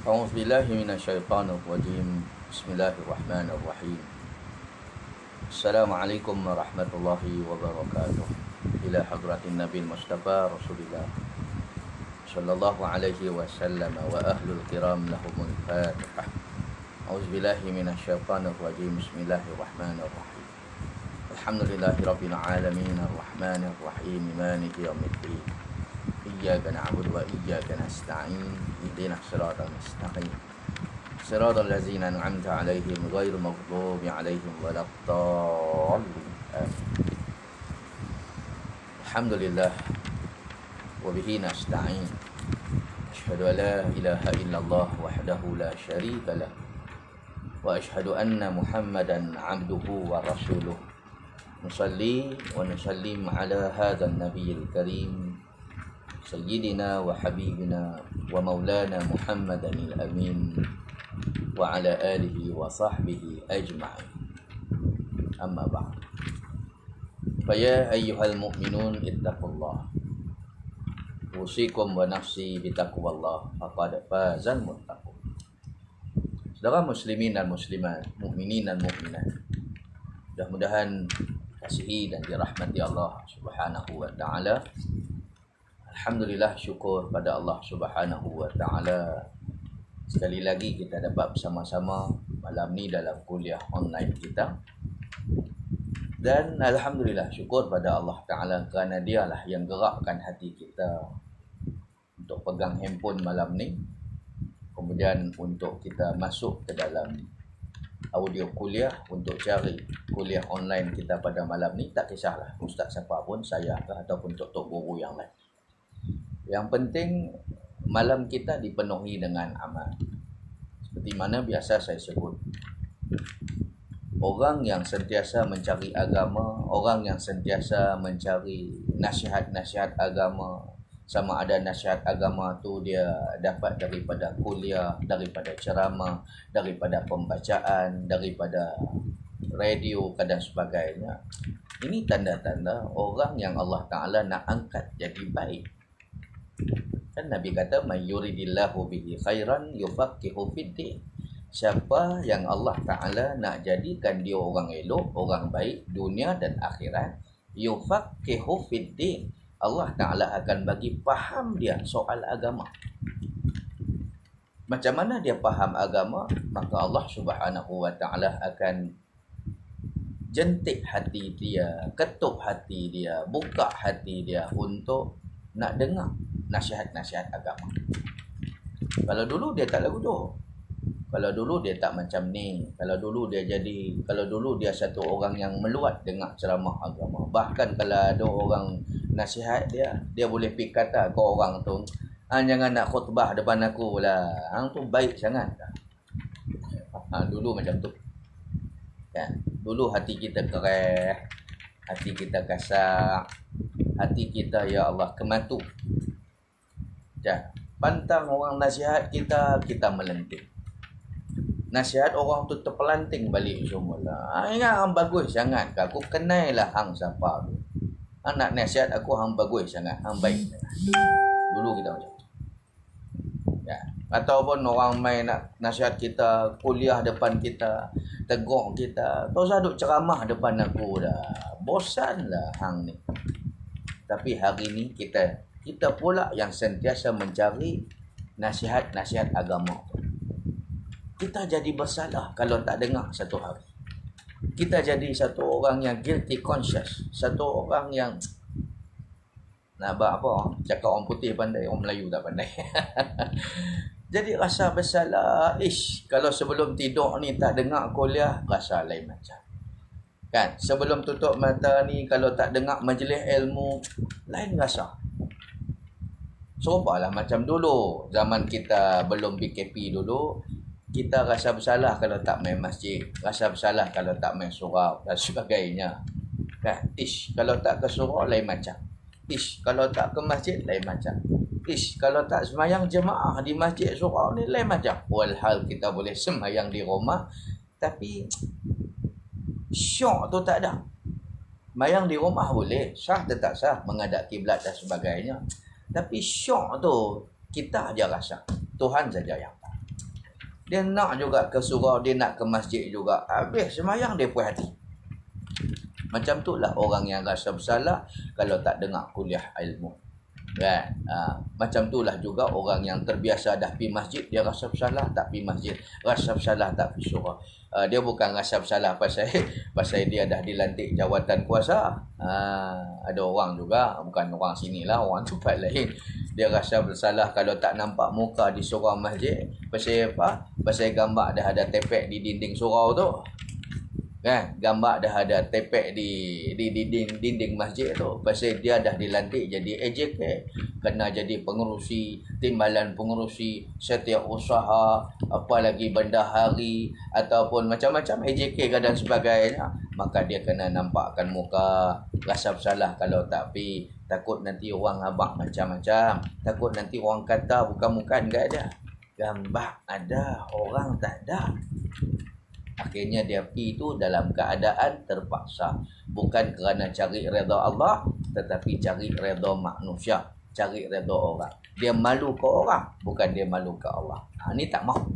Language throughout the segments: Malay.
أعوذ بالله من الشيطان الرجيم. بسم الله الرحمن الرحيم. السلام عليكم ورحمة الله وبركاته. إلى حضرة النبي المصطفى رسول الله صلى الله عليه وسلم وأهل الكرام لهم الفاتحة. أعوذ بالله من الشيطان الرجيم. بسم الله الرحمن الرحيم. الحمد لله رب العالمين الرحمن الرحيم مالك يوم الدين. إياك نعبد وإياك نستعين اهدنا الصراط المستقيم صراط الذين أنعمت عليهم غير المغضوب عليهم ولا الضالين آمين. الحمد لله وبه نستعين. أشهد أن لا إله إلا الله وحده لا شريك له وأشهد أن محمدا عبده ورسوله. نصلي ونسلم على هذا النبي الكريم سيدنا وحبيبنا ومولانا محمد الأمين وعلى آله وصحبه أجمعين. أما بعد، فيا أيها المؤمنون اتقوا الله أوصيكم ونفسي بتقوى الله فقد فاز المتقون. Saudara muslimin dan muslimat, mukminin dan mukminat, mudah-mudahan kasihi dan dirahmati Allah Subhanahu wa taala. Alhamdulillah, syukur pada Allah Subhanahu wa taala. Sekali lagi kita dapat bersama-sama malam ni dalam kuliah online kita. Dan alhamdulillah, syukur pada Allah taala kerana dialah yang gerakkan hati kita untuk pegang handphone malam ni. Kemudian untuk kita masuk ke dalam audio kuliah untuk cari kuliah online kita pada malam ni. Tak kisahlah ustaz siapa pun, saya ke ataupun tok guru yang lain. Yang penting malam kita dipenuhi dengan amal. Seperti mana biasa saya sebut, orang yang sentiasa mencari agama, orang yang sentiasa mencari nasihat-nasihat agama, sama ada nasihat agama tu dia dapat daripada kuliah, daripada ceramah, daripada pembacaan, daripada radio dan sebagainya. Ini tanda-tanda orang yang Allah Ta'ala nak angkat jadi baik. Kan Nabi kata, "May yuridillahu bihi khairan yufaqihu fiddin." Siapa yang Allah Ta'ala nak jadikan dia orang elok, orang baik dunia dan akhirat, yufaqihu fiddin, Allah Ta'ala akan bagi faham dia soal agama. Macam mana dia faham agama? Maka Allah Subhanahu wa Ta'ala akan jentik hati dia, ketuk hati dia, buka hati dia untuk nak dengar nasihat-nasihat agama. Kalau dulu dia tak lagu tu, kalau dulu dia tak macam ni, kalau dulu dia satu orang yang meluat dengar ceramah agama. Bahkan kalau ada orang nasihat dia boleh pergi kata ke orang tu, jangan nak khutbah depan aku lah, hang tu baik sangat. Dulu macam tu kan. Dulu hati kita kereh, hati kita kasar, hati kita ya Allah kematu. Pantang orang nasihat kita, kita melenting. Nasihat orang tu terpelanting balik semula. Ingat hang bagus sangat ke? Aku kenal lah hang siapa tu. Hang nak nasihat aku, hang bagus sangat, hang baik sangat. Dulu kita macam tu. Ataupun orang main nak nasihat kita, kuliah depan kita, tegur kita, tak usah duk ceramah depan aku dah. Bosan lah hang ni. Tapi hari ni kita pula yang sentiasa mencari nasihat-nasihat agama. Kita jadi bersalah kalau tak dengar satu hari. Kita jadi satu orang yang guilty conscious, satu orang yang nak buat apa? Cakap orang putih pandai, orang Melayu tak pandai. Jadi rasa bersalah. Kalau sebelum tidur ni tak dengar kuliah, rasa lain macam. Kan? Sebelum tutup mata ni kalau tak dengar majlis ilmu, lain rasa. Serupalah macam dulu, zaman kita belum PKP dulu, kita rasa bersalah kalau tak main masjid, rasa bersalah kalau tak main surau dan sebagainya. Kan? Kalau tak ke surau lain macam. Kalau tak ke masjid lain macam. Kalau tak semayang jemaah di masjid surau ni lain macam. Walhal kita boleh semayang di rumah, tapi syok tu tak ada. Mayang di rumah boleh, sah tetap sah, menghadap kiblat dan sebagainya. Tapi syok tu kita aja rasa, Tuhan saja yang tahu. Dia nak juga ke surau, dia nak ke masjid juga. Habis semayang dia puas hati. Macam itulah orang yang rasa bersalah kalau tak dengar kuliah ilmu. Kan? Macam itulah juga orang yang terbiasa dah pergi masjid, dia rasa bersalah tak pergi masjid, rasa bersalah tak pergi surau. Dia bukan rasa bersalah pasal dia dah dilantik jawatan kuasa. Ada orang juga, bukan orang sini lah, orang tempat lain, dia rasa bersalah kalau tak nampak muka di surau masjid. Pasal apa? Pasal gambar dah ada tepek di dinding surau tu. Kan, gambar dah ada tepek di dinding masjid tu. Pasal dia dah dilantik jadi AJK, kena jadi pengerusi, timbalan pengerusi setiap usaha, apa lagi bendahari ataupun macam-macam AJK dan sebagainya. Maka dia kena nampakkan muka. Rasa bersalah kalau tak pi, takut nanti orang abang macam-macam, takut nanti orang kata bukan enggak ada gambar, ada orang tak ada. Akhirnya dia pergi itu dalam keadaan terpaksa. Bukan kerana cari redha Allah, tetapi cari redha manusia, cari redha orang. Dia malu ke orang, bukan dia malu ke Allah. Ini tak mahu.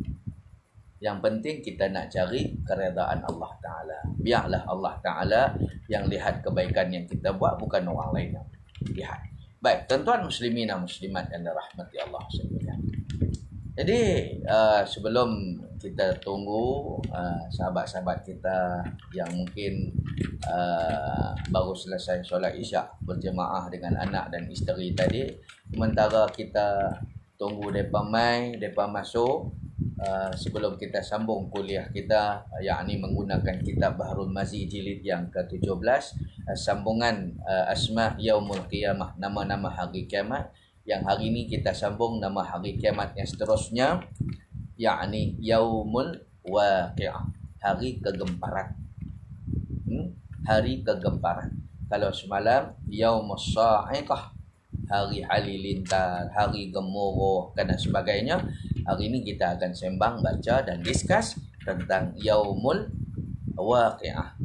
Yang penting kita nak cari keredaan Allah Ta'ala. Biarlah Allah Ta'ala yang lihat kebaikan yang kita buat, bukan orang lain yang lihat. Baik, tuan-tuan muslimin dan muslimat yang dirahmati Allah sekalian. Jadi sebelum kita tunggu sahabat-sahabat kita yang mungkin baru selesai solat isyak berjemaah dengan anak dan isteri tadi, sementara kita tunggu mereka mai, mereka masuk, sebelum kita sambung kuliah kita, yakni menggunakan kitab Bahrul Mazi jilid yang ke-17, sambungan Asma' Yaumul Qiyamah, nama-nama hari kiamat. Yang hari ini kita sambung nama hari kiamat yang seterusnya, yakni Yaumul Waqi'ah, hari kegemparan. Hari kegemparan. Kalau semalam Yaumus Sa'iqah, hari halilintar, hari gemuruh dan sebagainya, hari ini kita akan sembang, baca dan diskus tentang Yaumul Waqi'ah.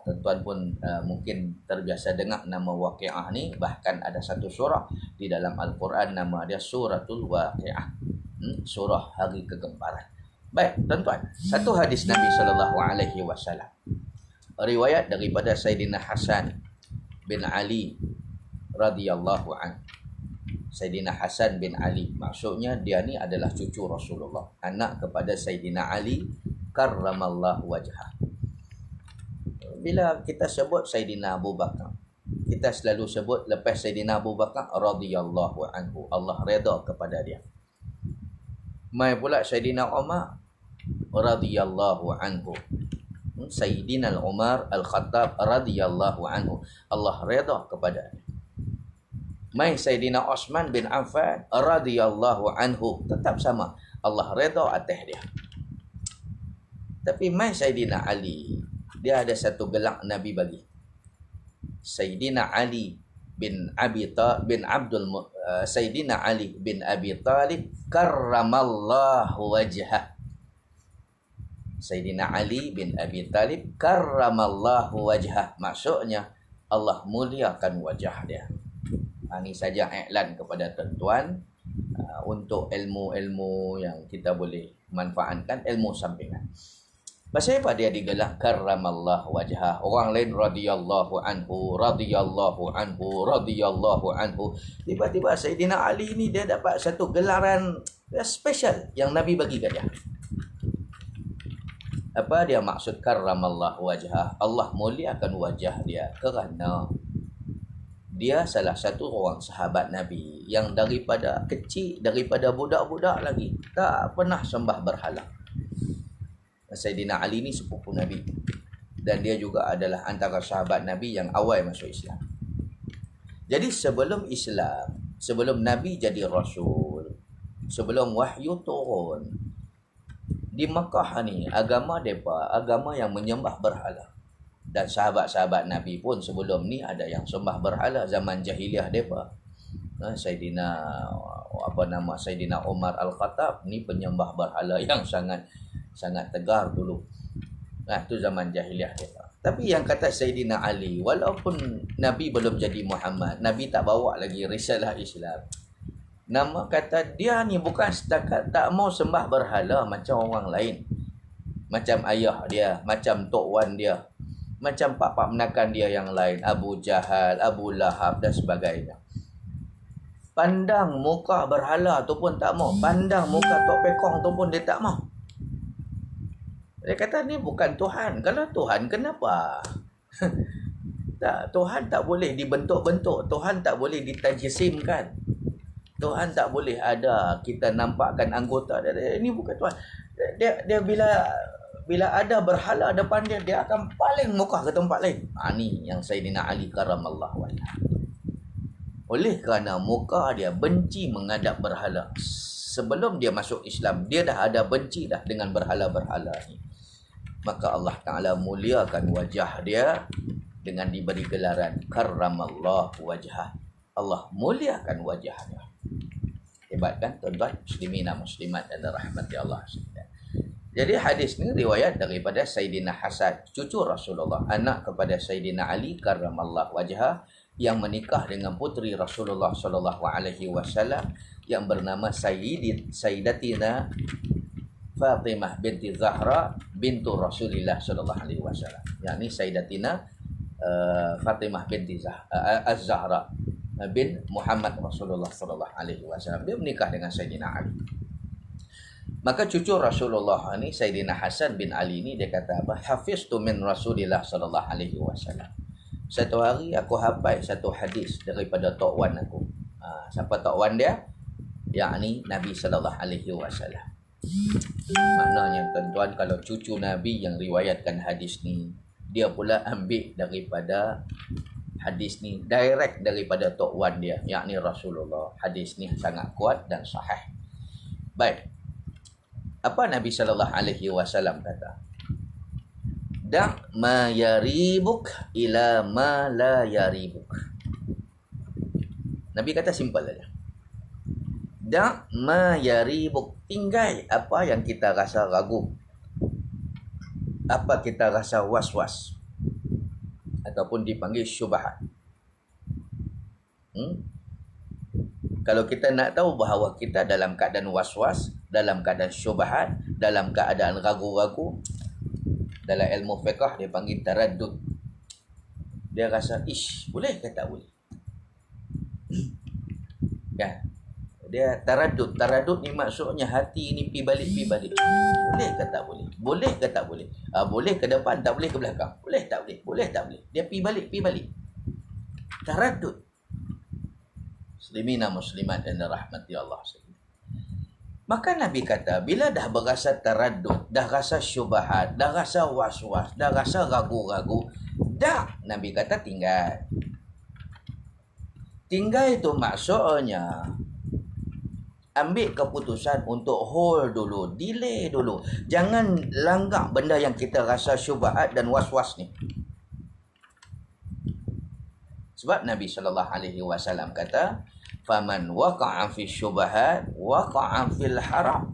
Tuan-tuan pun mungkin terbiasa dengar nama Waqi'ah ni, bahkan ada satu surah di dalam Al-Quran nama dia Suratul Waqi'ah, surah hari kegemparan. Baik, tuan-tuan, satu hadis Nabi SAW, riwayat daripada Sayyidina Hasan bin Ali radhiyallahu an. Sayyidina Hasan bin Ali, maksudnya dia ni adalah cucu Rasulullah, anak kepada Sayyidina Ali karramallahu wajhah. Bila kita sebut Sayyidina Abu Bakar, kita selalu sebut lepas Sayyidina Abu Bakar radhiyallahu anhu, Allah redha kepada dia. Mai pula Sayyidina Umar radhiyallahu anhu, Sayyidina Umar Al-Khattab radhiyallahu anhu, Allah redha kepada dia. Mai Sayyidina Osman bin Affan radhiyallahu anhu, tetap sama, Allah redha atas dia. Tapi mai Sayyidina Ali, dia ada satu gelar Nabi bagi. Sayyidina Ali bin Sayyidina Ali bin Abi Talib karramallahu wajhah. Sayyidina Ali bin Abi Talib karramallahu wajhah, maksudnya Allah muliakan wajah dia. Ini saja iklan kepada tuan-tuan untuk ilmu-ilmu yang kita boleh manfaatkan, ilmu sampingan. Pasal apa dia digelar karramallahu wajhah? Orang lain radhiyallahu anhu, radhiyallahu anhu, radhiyallahu anhu. Tiba-tiba Sayyidina Ali ni dia dapat satu gelaran special yang Nabi bagi kat dia. Apa dia maksud karramallahu wajhah? Allah muliakan wajah dia kerana dia salah satu orang sahabat Nabi yang daripada kecil, daripada budak-budak lagi, tak pernah sembah berhala. Sayyidina Ali ni sepupu Nabi, dan dia juga adalah antara sahabat Nabi yang awal masuk Islam. Jadi sebelum Islam, sebelum Nabi jadi Rasul, sebelum wahyu turun, di Makkah ni agama mereka agama yang menyembah berhala. Dan sahabat-sahabat Nabi pun sebelum ni ada yang sembah berhala zaman jahiliah mereka. Sayyidina Umar Al-Khattab ni penyembah berhala yang sangat tegar dulu. Itu zaman jahiliah mereka. Tapi yang kata Sayyidina Ali, walaupun Nabi belum jadi Muhammad, Nabi tak bawa lagi risalah Islam, Nama kata dia ni bukan setakat tak mau sembah berhala macam orang lain. Macam ayah dia, macam tok wan dia, macam pak-pak menakan dia yang lain, Abu Jahal, Abu Lahab dan sebagainya. Pandang muka berhala tu pun tak mau. Pandang muka tok pekong tu pun dia tak mau. Dia kata ni bukan Tuhan. Kalau Tuhan kenapa? Tak, Tuhan tak boleh dibentuk-bentuk. Tuhan tak boleh ditajisimkan. Tuhan tak boleh ada kita nampakkan anggota dia. Ini bukan Tuhan. Dia bila ada berhala depan dia, dia akan paling muka ke tempat lain. Ni yang Sayyidina Ali karamallahu wajhah. Oleh kerana muka dia benci menghadap berhala. Sebelum dia masuk Islam, dia dah ada benci dah dengan berhala-berhala ni. Maka Allah Ta'ala muliakan wajah dia dengan diberi gelaran karramallahu wajhah. Allah muliakan wajahnya. Hebat kan tuan-tuan muslimin dan muslimat dan rahmati Allah. Jadi hadis ni riwayat daripada Sayyidina Hasan, cucu Rasulullah, anak kepada Sayyidina Ali karramallahu wajhah, yang menikah dengan puteri Rasulullah sallallahu alaihi wasallam yang bernama Sayyidatina Fatimah binti Zahra bintu Rasulillah sallallahu alaihi wasallam. Yakni Sayyidatina Fatimah binti Az-Zahra bin Muhammad Rasulullah sallallahu alaihi wasallam. Dia menikah dengan Sayyidina Ali. Maka cucu Rasulullah ni Sayyidina Hasan bin Ali ni dia kata apa? Hafiztu min Rasulillah sallallahu alaihi wasallam. Satu hari aku hafal satu hadis daripada tok wan aku. Siapa tok wan dia? Yakni Nabi sallallahu alaihi wasallam. Maknanya tuan-tuan, kalau cucu Nabi yang riwayatkan hadis ni, dia pula ambil daripada hadis ni direct daripada tok wan dia, yakni Rasulullah. Hadis ni sangat kuat dan sahih. Baik. Apa Nabi sallallahu alaihi wasallam kata? Da' ma yaribuk ila ma la yaribuk. Nabi kata simple saja. Da' ma yaribuk, tinggal apa yang kita rasa ragu, apa kita rasa was-was, ataupun dipanggil syubhat. Kalau kita nak tahu bahawa kita dalam keadaan was-was, dalam keadaan syubhat, dalam keadaan ragu-ragu, dalam ilmu fiqh dia panggil taraddud. Dia rasa, boleh ke tak boleh? Ya. Dia taraddud. Taraddud ni maksudnya hati ni pi balik. Boleh ke tak boleh? Boleh ke tak boleh? Boleh ke depan, tak boleh ke belakang. Boleh tak boleh? Boleh tak boleh? Dia pi balik. Taraddud. Muslimina muslimat dan rahmati Allah. Maka Nabi kata, bila dah berasa taraddud, dah rasa syubhat, dah rasa was-was, dah rasa ragu-ragu, dah, Nabi kata tinggal. Tinggal itu maksudnya ambil keputusan untuk hold dulu, delay dulu. Jangan langgak benda yang kita rasa syubhat dan was-was ni. Sebab Nabi SAW kata, faman waqa'a fi syubhat waqa'a fil haram.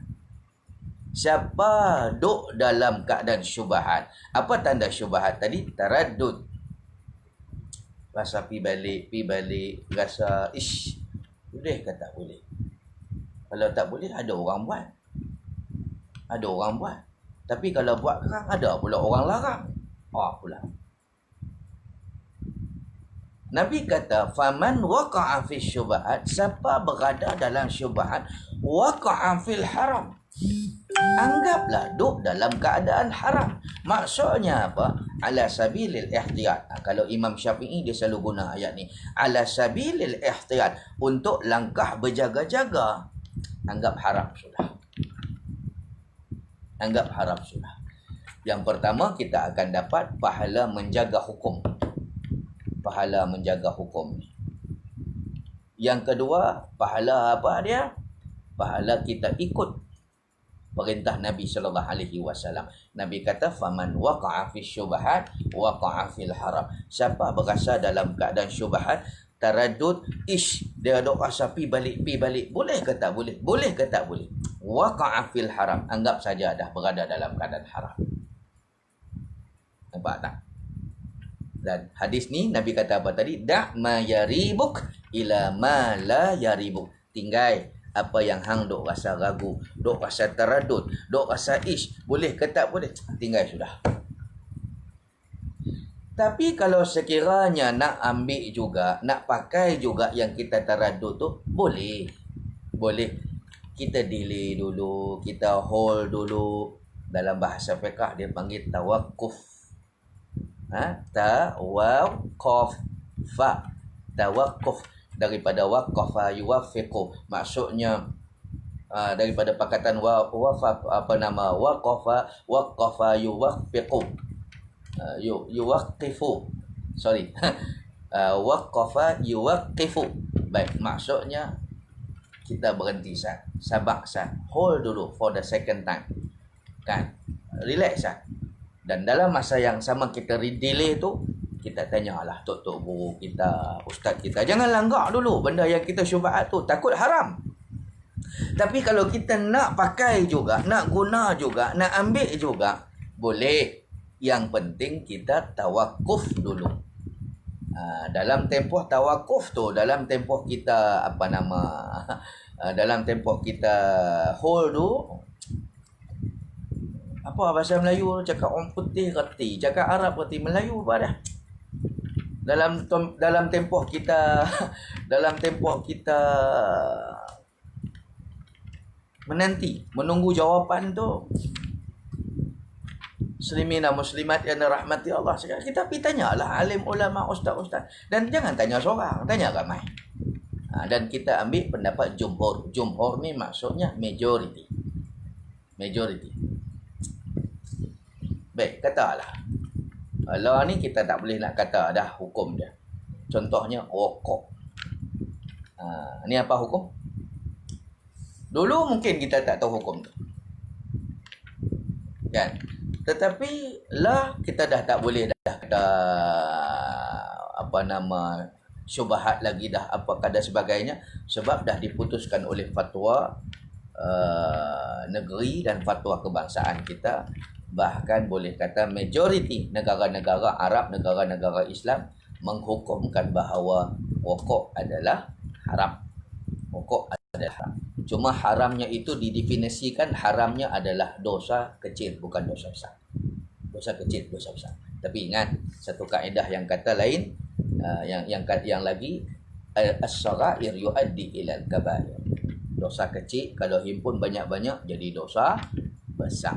Siapa duduk dalam keadaan syubhat. Apa tanda syubhat tadi? Taraddud. Rasa pi balik, rasa boleh ke tak boleh? Kalau tak boleh, ada orang buat. Tapi kalau buat kan ada pula orang larang. Pula. Nabi kata, faman waqa'a fi syubhat, siapa berada dalam syubhat, waqa'a fil haram. Anggaplah duduk dalam keadaan haram. Maksudnya apa? Ala sabilil ihtiyat. Kalau Imam Syafi'i dia selalu guna ayat ni. Ala sabilil ihtiyat, untuk langkah berjaga-jaga. Anggap haram sudah. Yang pertama, kita akan dapat pahala menjaga hukum. Yang kedua, pahala apa dia? Pahala kita ikut perintah Nabi sallallahu alaihi wasallam. Nabi kata, faman waqa'a fi syubhat waqa'a fil haram. Siapa berasa dalam keadaan syubhat, taraddud, dia dok rasa pi balik. Boleh ke tak boleh? Waqa'a fil haram. Anggap saja dah berada dalam keadaan haram. Nampak tak? Dan hadis ni Nabi kata apa tadi? Da' ma yaribuk ila ma la yaribuk. tinggal apa yang hang dok rasa ragu, dok rasa teradut, dok rasa boleh ke tak boleh, tinggal sudah. Tapi kalau sekiranya nak ambil juga, nak pakai juga yang kita teradut tu, boleh. Boleh. Kita delay dulu, kita hold dulu. Dalam bahasa fiqh dia panggil tawakuf. Tawakuf. Tawakuf. Daripada waqafa yuwafiqu. Maksudnya daripada pakatan waqafa yuwafiqu. Yuwaqifu. Sorry. Waqafa yuwaqifu. Baik, maksudnya kita berhenti sah. Sabar sah. Hold dulu for the second time. Kan? Relax sah. Dan dalam masa yang sama kita delay tu, kita tanyalah tok guru kita, ustaz kita. Jangan langgar dulu benda yang kita syubhat tu. Takut haram. Tapi kalau kita nak pakai juga, nak guna juga, nak ambil juga, boleh. Yang penting kita tawakuf dulu. Dalam tempoh tawakuf tu, dalam tempoh kita dalam tempoh kita hold tu, apa bahasa Melayu cakap orang putih reti, cakap Arab reti, Melayu apa dah? Dalam tempoh kita menunggu jawapan tu, muslimin dan muslimat yang dirahmati Allah, kita pergi tanyalah alim ulama, ustaz-ustaz, dan jangan tanya seorang, tanya ramai. Dan kita ambil pendapat jumhur. Jumhur ni maksudnya majority. Baik, katalah Allah ni kita tak boleh nak kata dah hukum dia. Contohnya rokok. Ni apa hukum? Dulu mungkin kita tak tahu hukum tu, kan? Tetapi lah kita dah tak boleh dah kata syubhat lagi dah apakah dan sebagainya, sebab dah diputuskan oleh fatwa negeri dan fatwa kebangsaan kita. Bahkan boleh kata majoriti negara-negara Arab, negara-negara Islam menghukumkan bahawa rokok adalah haram. Rokok adalah haram. Cuma haramnya itu didefinisikan, haramnya adalah dosa kecil, bukan dosa besar. Dosa kecil, dosa besar. Tapi ingat satu kaedah yang kata lain, yang lagi, as-saghair yuaddi ilal kabair. Dosa kecil kalau himpun banyak-banyak jadi dosa besar.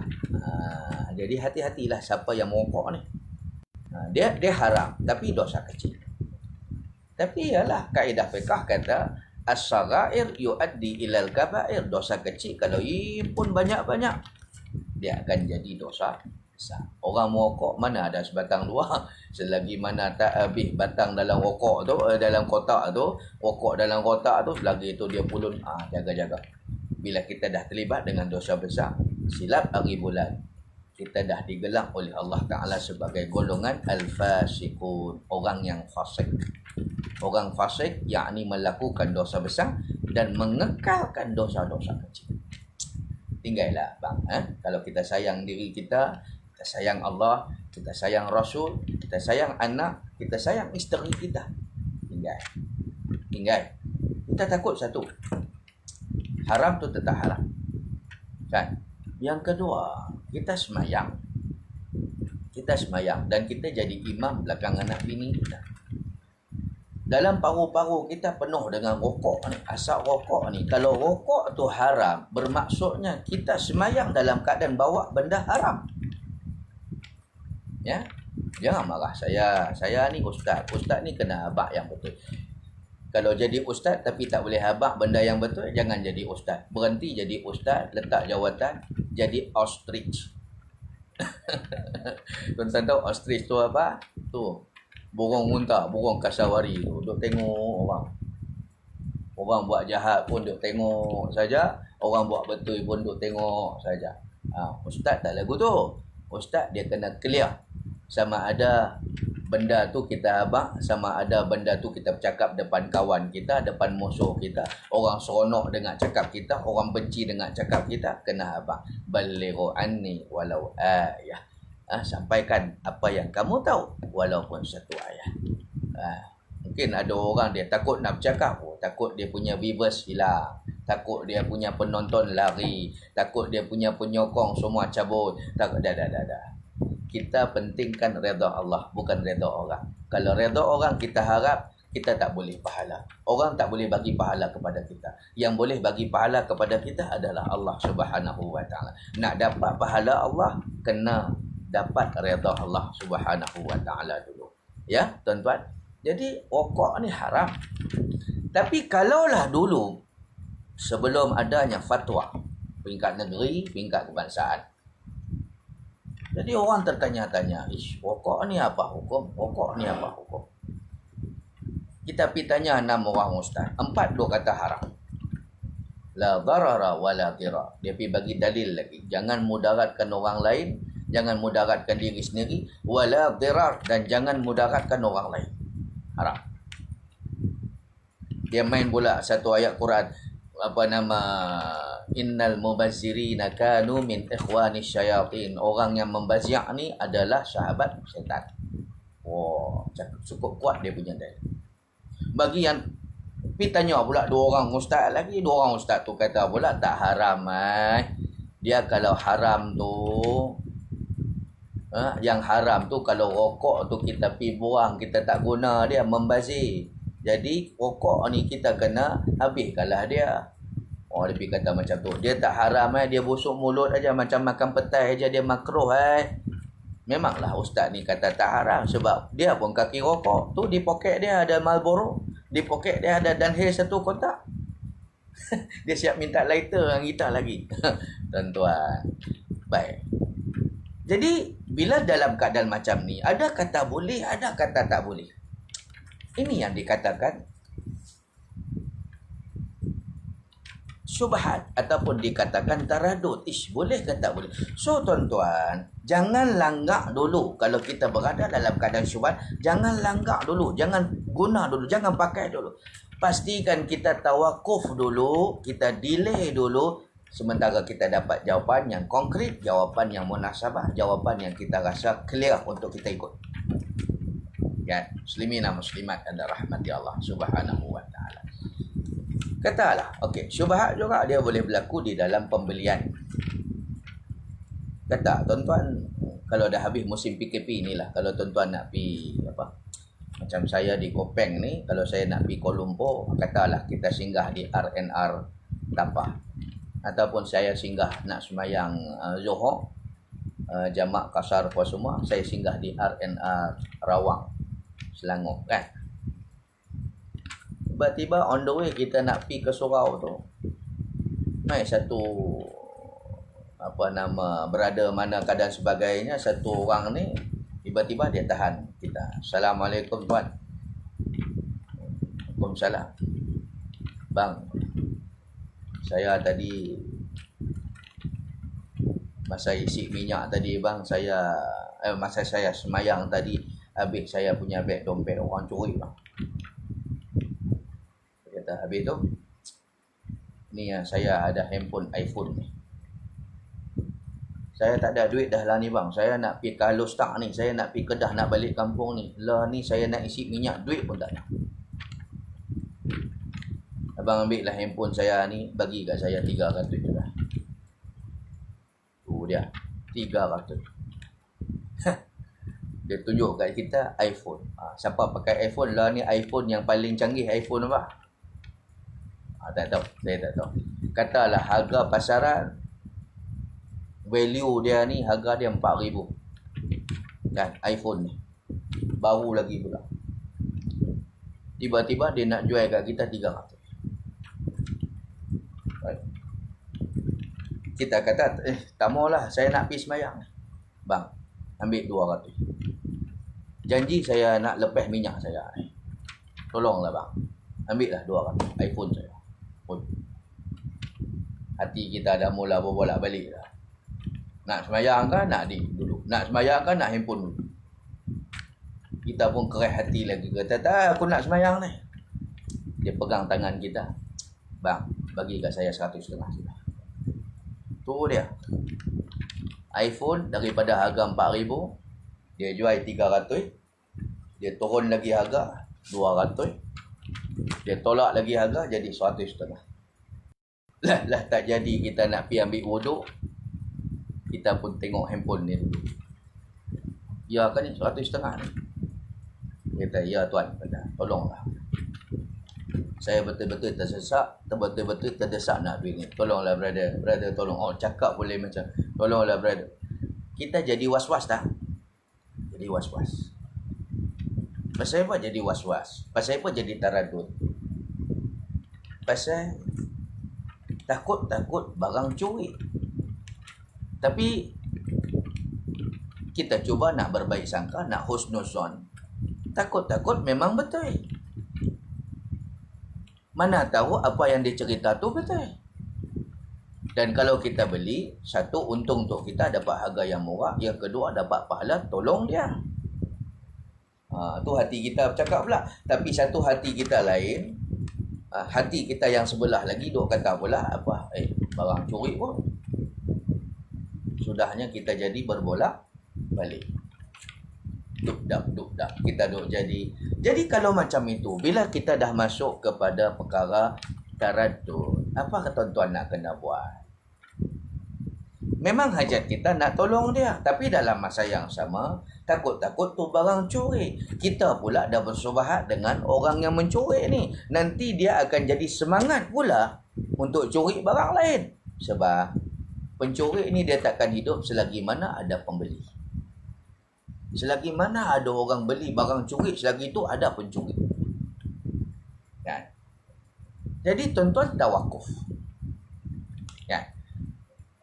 Jadi hati-hatilah siapa yang merokok ni. Dia haram tapi dosa kecil. Tapi ialah kaedah fiqh kata as-saghair yuaddi ilal kabair. Dosa kecil kalau himpun banyak-banyak dia akan jadi dosa besar. Orang merokok mana ada sebatang dua, selagi mana tak habis batang dalam rokok tu, dalam kotak tu, rokok dalam kotak tu, selagi tu dia pulun. Jaga-jaga. Bila kita dah terlibat dengan dosa besar, silap hari bulan, kita dah digelar oleh Allah Ta'ala sebagai golongan al-fasiqun, orang yang fasik. Orang fasik yakni melakukan dosa besar dan mengekalkan dosa-dosa kecil. Tinggallah bang, kalau kita sayang diri kita sayang Allah, kita sayang Rasul, kita sayang anak, kita sayang isteri kita, tinggal. Kita takut satu, haram tu tetap haram, kan? Yang kedua, kita semayang dan kita jadi imam belakang anak bini kita. Dalam paru-paru kita penuh dengan rokok ni, asap rokok ni. Kalau rokok tu haram, bermaksudnya kita semayang dalam keadaan bawa benda haram. Ya, jangan marah saya ni ustaz ni kena habaq yang betul. Kalau jadi ustaz tapi tak boleh habaq benda yang betul, jangan jadi ustaz. Berhenti jadi ustaz, letak jawatan jadi ostrich. Tuan-tuan tahu ostrich tu apa? Tu burung unta, burung kasawari tu. Duk tengok orang buat jahat pun duk tengok saja, orang buat betul pun duk tengok saja. Ustaz tak lagu tu. Ustaz dia kena clear sama ada benda tu kita habaq, sama ada benda tu kita bercakap depan kawan kita, depan musuh kita, orang seronok dengar cakap kita, orang benci dengar cakap kita, kena habaq. Balighu anni walau ayah. Sampaikan apa yang kamu tahu walaupun satu ayat. Mungkin ada orang dia takut nak bercakap, takut dia punya viewers hilang, takut dia punya penonton lari, takut dia punya penyokong semua cabut. Takut dah. Kita pentingkan redha Allah, bukan redha orang. Kalau redha orang kita harap, kita tak boleh pahala. Orang tak boleh bagi pahala kepada kita. Yang boleh bagi pahala kepada kita adalah Allah Subhanahu wa taala. Nak dapat pahala Allah, kena dapat redha Allah Subhanahu wa taala dulu. Ya, tuan-tuan. Jadi rokok ni haram. Tapi kalaulah dulu sebelum adanya fatwa peringkat negeri, peringkat kebangsaan, jadi orang tertanya-tanya, rokok ni apa hukum? Rokok ni apa hukum? Kita pergi tanya 6 orang ustaz. 4 dua kata haram. La darara wa la dirar. Dia pergi bagi dalil lagi. Jangan mudaratkan orang lain, jangan mudaratkan diri sendiri, wala dirar, dan jangan mudaratkan orang lain. Haram. Dia main pula satu ayat Quran, innal mubazzirina kanu min ikhwani syayatin. Orang yang membazir ni adalah sahabat syaitan. Cukup kuat dia punya dalil. Bagi yang pergi tanya pula 2 orang ustaz lagi, 2 orang ustaz tu kata pula tak haram. Dia kalau haram tu, yang haram tu kalau rokok tu kita pergi buang, kita tak guna dia, membazir. Jadi rokok ni kita kena habiskanlah dia. Dia pergi kata macam tu. Dia tak haram, dia busuk mulut aja, macam makan petai aja dia makruh. Memanglah ustaz ni kata tak haram sebab dia pun kaki rokok tu, di poket dia ada Marlboro, di poket dia ada Dunhill 1 kotak. Dia siap minta lighter dengan kita lagi. Tuan-tuan. Baik. Jadi bila dalam keadaan macam ni, ada kata boleh, ada kata tak boleh. Ini yang dikatakan syubhat ataupun dikatakan taradud. Boleh ke tak boleh? So tuan-tuan, jangan langgak dulu. Kalau kita berada dalam keadaan syubhat, jangan langgak dulu, jangan guna dulu, jangan pakai dulu. Pastikan kita tawakuf dulu, kita delay dulu, sementara kita dapat jawapan yang konkret, jawapan yang munasabah, jawapan yang kita rasa clear untuk kita ikut. Ya, muslimin dan muslimat dan rahmati Allah Subhanahu wa taala. Katalah, okey, syubhat juga dia boleh berlaku di dalam pembelian. Kata tuan-tuan, kalau dah habis musim PKP inilah, kalau tuan-tuan nak pi macam saya di Kopeng ni, kalau saya nak pergi Kuala Lumpur, katalah kita singgah di RNR Tapah, ataupun saya singgah nak semayang Johor, jamak kasar apa semua, saya singgah di RNR Rawang, Selangor kan. Tiba-tiba on the way kita nak pergi ke surau tu, mai satu berada mana keadaan sebagainya, satu orang ni tiba-tiba dia tahan kita. Assalamualaikum tuan. Waalaikumsalam. Bang, saya tadi masa isi minyak tadi bang, masa saya semayang tadi, habis saya punya beg dompet orang curi bang. Dia kata habis tu ni saya ada handphone iPhone ni, saya tak ada duit dah lah ni bang, saya nak pergi ke Alostak ni, saya nak pergi Kedah, nak balik kampung ni lah ni, saya nak isi minyak, duit pun tak ada. Abang ambil lah handphone saya ni, bagi kat saya 300 je lah. Tu dia 300. Dia tunjuk kat kita iPhone. Siapa pakai iPhone lah ni, iPhone yang paling canggih, iPhone apa? Tak tahu, saya tak tahu. Katalah harga pasaran, value dia ni, harga dia 4,000 kan, iPhone ni baru lagi pula. Tiba-tiba dia nak jual kat kita 300. Kita kata tak maulah, saya nak pergi semayang. Bang, ambil 200. Janji saya nak lepas minyak saya. Tolonglah bang, ambil lah 200 iPhone saya. Hati kita dah mula berbolak balik dah. Nak semayang kan nak dulu, nak semayang kan nak handphone dulu. Kita pun keras hati lagi, kata tak, aku nak semayang ni. Dia pegang tangan kita, bang bagi kat saya 150 sudah. Tu dia iPhone, daripada harga 4,000 dia jual 300, dia turun lagi harga 200, dia tolak lagi harga jadi 100.5. Lah tak jadi kita nak pergi ambil wuduk, kita pun tengok handphone ni dulu. Ya kan ni 100.5 ni. Dia kata, ya tuan, tolonglah. Saya betul-betul tersesak, betul-betul terdesak nak duit ni. Tolonglah brother, tolong. Oh, cakap boleh macam, tolonglah brother. Kita jadi was-was tak? Jadi was-was. Pasal apa jadi was-was? Pasal apa jadi taradud? Pasal takut barang curi. Tapi kita cuba nak berbaik sangka, nak husnuzon. Takut memang betul. Mana tahu apa yang dia cerita tu betul. Dan kalau kita beli, satu, untung untuk kita dapat harga yang murah. Yang kedua, dapat pahala tolong dia. Tu hati kita bercakap pula. Tapi satu hati kita lain, hati kita yang sebelah lagi duk kata pula apa, barang curi pun. Sudahnya kita jadi berbolak balik. Duk-dak. Kita duk jadi. Jadi kalau macam itu, bila kita dah masuk kepada perkara taradud, apa tuan-tuan nak kena buat? Memang hajat kita nak tolong dia, tapi dalam masa yang sama, takut tu barang curi. Kita pula dah bersubahat dengan orang yang mencuri ni. Nanti dia akan jadi semangat pula untuk curi barang lain. Sebab pencuri ni dia takkan hidup selagi mana ada pembeli. Selagi mana ada orang beli barang curi, selagi itu ada pencuri. Kan? Jadi tuan-tuan tawakuf. Kan?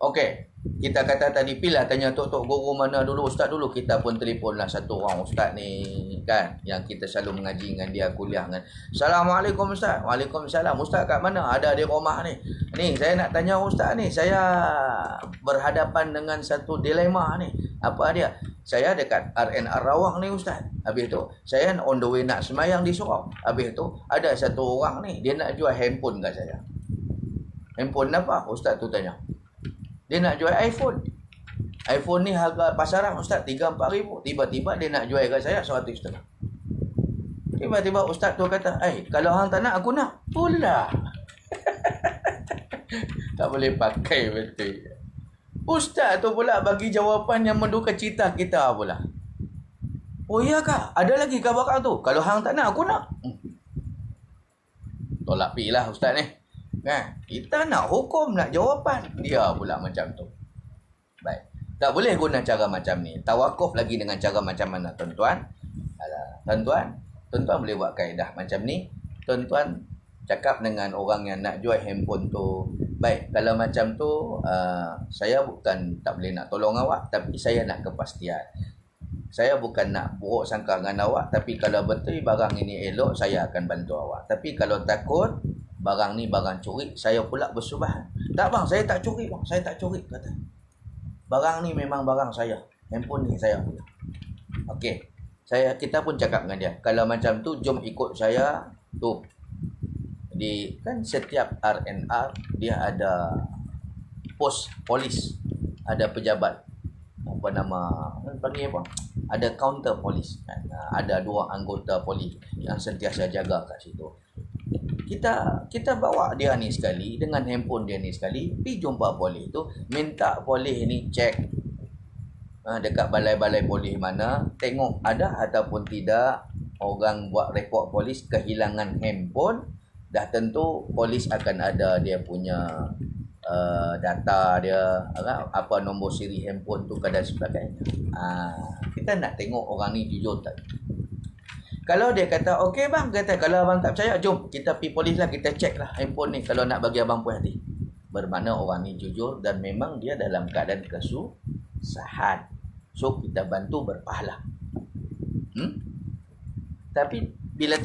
Okey. Kita kata tadi pilih tanya tok guru mana dulu, ustaz dulu. Kita pun telefonlah satu orang ustaz ni kan, yang kita selalu mengaji dengan dia, kuliah dengan. Assalamualaikum ustaz. Waalaikumsalam. Ustaz kat mana? Ada di rumah ni. Ni saya nak tanya ustaz ni, saya berhadapan dengan satu dilema ni. Apa dia? Saya dekat RNR Rawang ni ustaz. Habis tu saya on the way nak semayang di Surau. Habis tu ada satu orang ni, dia nak jual handphone kat saya. Handphone apa? Ustaz tu tanya. Dia nak jual iPhone. iPhone ni harga pasaran ustaz 3-4 ribu. Tiba-tiba dia nak jual kat saya 100.5. Tiba-tiba ustaz tu kata, kalau hang tak nak, aku nak. Pula. Tak boleh pakai betul. Ustaz tu pula bagi jawapan yang menduka cita kita pula. Oh iya kah? Ada lagi kah bakal tu? Kalau hang tak nak, aku nak. Tolak pi lah ustaz ni. Kan? Kita nak hukum, nak jawapan. Dia pula macam tu. Baik. Tak boleh guna cara macam ni. Tawakuf lagi dengan cara macam mana tuan-tuan? Tuan-tuan boleh buat kaedah macam ni. Tuan-tuan cakap dengan orang yang nak jual handphone tu. Baik, kalau macam tu, saya bukan tak boleh nak tolong awak, tapi saya nak kepastian. Saya bukan nak buruk sangka dengan awak, tapi kalau betul barang ini elok, saya akan bantu awak. Tapi kalau takut barang ni barang curi, saya pula bersubahan. Tak bang, saya tak curi bang, saya tak curi kata. Barang ni memang barang saya. Handphone ni saya punya. Okey. Kita pun cakap dengan dia. Kalau macam tu, jom ikut saya tu. Di kan setiap RNR dia ada pos polis, ada pejabat. Apa nama? Panggil apa? Ada counter polis. Ada 2 anggota polis yang sentiasa jaga kat situ. Kita bawa dia ni sekali dengan handphone dia ni sekali, pergi jumpa polis tu, minta polis ni cek dekat balai-balai polis mana, tengok ada ataupun tidak orang buat rekod polis kehilangan handphone. Dah tentu polis akan ada dia punya data dia, apa nombor siri handphone tu dan sebagainya. Kita nak tengok orang ni jujur tak. Kalau dia kata, okey bang, kata kalau abang tak percaya, jom kita pergi polis lah, kita cek lah handphone ni kalau nak bagi abang puas hati. Bermakna orang ni jujur dan memang dia dalam keadaan kesusahan. So, kita bantu berpahala. Tapi, bila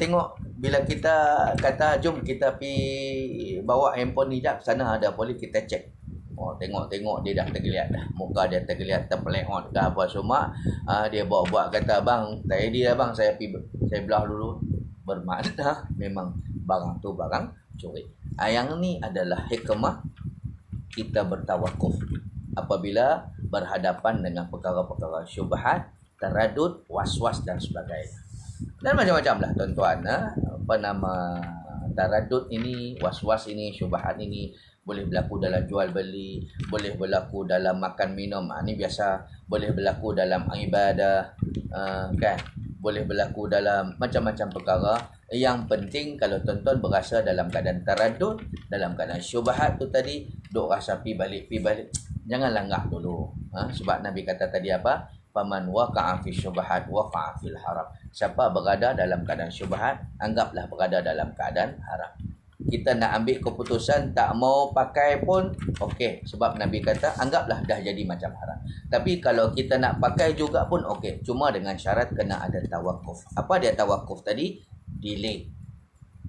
kita kata, jom kita pergi bawa handphone ni jap, sana ada polis, kita cek. Oh, tengok dia dah tergeliat dah. Muka dia tergeliat, terpeleot ke apa semua. Dia buat kata, bang, tadi lah bang, saya belah dulu. Bermakna memang barang tu barang curi. Yang ni adalah hikmah kita bertawakuf apabila berhadapan dengan perkara-perkara syubhat, taradud, was-was dan sebagainya. Dan macam-macam lah tuan-tuan. Apa nama, taradud ini, was-was ini, syubhat ini boleh berlaku dalam jual beli, boleh berlaku dalam makan minum. Ini biasa. Boleh berlaku dalam ibadah, kan? Boleh berlaku dalam macam-macam perkara. Yang penting kalau tuan-tuan berasa dalam keadaan taradud, dalam keadaan syubhat tu tadi, duk rasa pi balik, jangan langgar dulu. Sebab Nabi kata tadi apa? Faman waqa'a fi syubhat waqa'a fil haram. Siapa berada dalam keadaan syubhat, anggaplah berada dalam keadaan haram. Kita nak ambil keputusan tak mau pakai pun okey, sebab Nabi kata anggaplah dah jadi macam haram. Tapi kalau kita nak pakai juga pun okey, cuma dengan syarat kena ada tawakuf. Apa dia tawakuf tadi? Delay.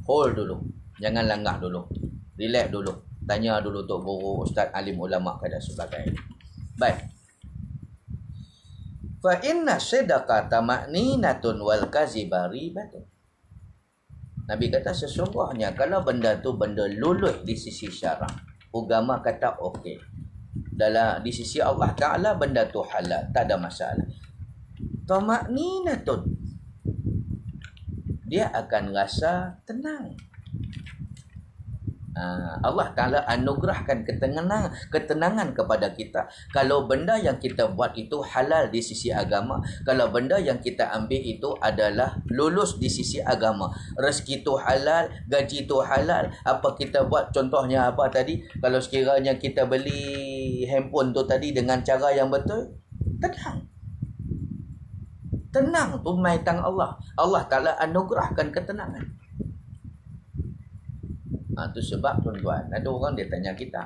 Hold dulu. Jangan langgar dulu. Relax dulu. Tanya dulu tok guru, ustaz, alim ulama dan sebagainya. Baik. Fa inna sidaqata ma'ninatun wal kaziba ribatun. Nabi kata sesungguhnya kalau benda tu benda luluh di sisi syarak, agama kata okey. Dalam di sisi Allah Taala benda tu halal, tak ada masalah. Tama'ninatun, dia akan rasa tenang. Allah Ta'ala anugerahkan ketenangan kepada kita. Kalau benda yang kita buat itu halal di sisi agama, kalau benda yang kita ambil itu adalah lulus di sisi agama, rezeki itu halal, gaji itu halal, apa kita buat, contohnya apa tadi, kalau sekiranya kita beli handphone tu tadi dengan cara yang betul, tenang tu maitang Allah. Allah Ta'ala anugerahkan ketenangan. Itu sebab tuan-tuan, ada orang dia tanya kita,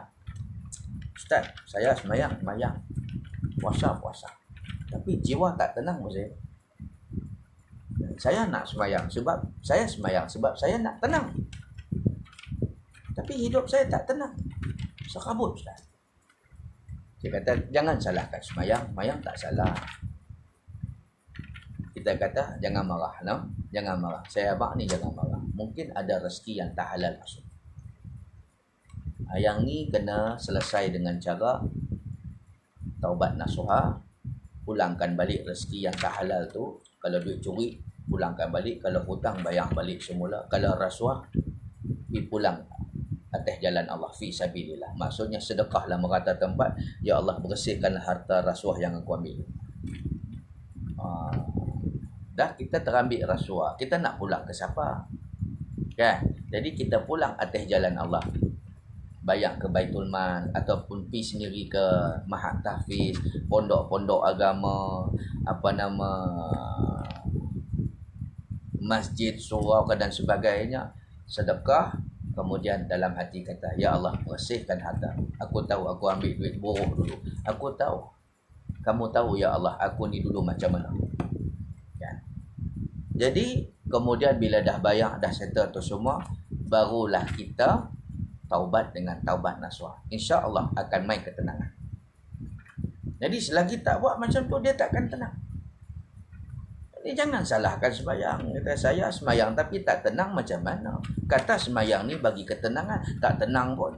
ustaz, saya semayang, puasa, tapi jiwa tak tenang saya. Saya nak semayang sebab saya nak tenang, tapi hidup saya tak tenang, sekabut ustaz. Dia kata jangan salahkan semayang tak salah. Kita kata jangan marah, jangan marah. Saya abang ni jangan marah. Mungkin ada rezeki yang tak halal masuk. Yang ni kena selesai dengan cara taubat nasuha, pulangkan balik rezeki yang tak halal tu. Kalau duit curi, pulangkan balik. Kalau hutang, bayar balik semula. Kalau rasuah, pulang atas jalan Allah, fi sabilillah. Maksudnya sedekahlah merata tempat. Ya Allah, bersihkanlah harta rasuah yang aku ambil. Dah kita terambil rasuah, kita nak pulang ke siapa? Kan? Jadi kita pulang atas jalan Allah. Bayar ke Baitul Mal ataupun pergi sendiri ke Mahat Tahfiz, pondok-pondok agama, masjid, surau dan sebagainya, sedekah. Kemudian dalam hati kata, ya Allah, bersihkan harta. Aku tahu aku ambil duit buruk dulu. Aku tahu. Kamu tahu ya Allah, aku ni dulu macam mana. Ya. Jadi kemudian bila dah bayar, dah settle tu semua, barulah kita taubat dengan taubat nasuha. InsyaAllah akan main ketenangan. Jadi selagi tak buat macam tu, dia takkan tenang. Jadi jangan salahkan semayang. Kata saya semayang tapi tak tenang macam mana. Kata semayang ni bagi ketenangan, tak tenang pun.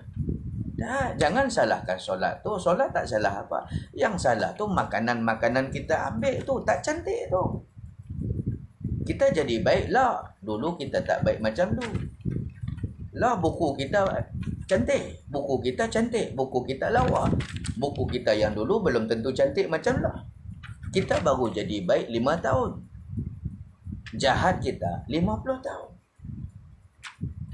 Jangan salahkan solat tu. Solat tak salah apa. Yang salah tu makanan-makanan kita ambil tu, tak cantik tu. Kita jadi baik lah. Dulu kita tak baik macam tu. Lah buku kita cantik, buku kita cantik, buku kita lawa. Buku kita yang dulu belum tentu cantik macam lah. Kita baru jadi baik 5 tahun. Jahat kita 50 tahun.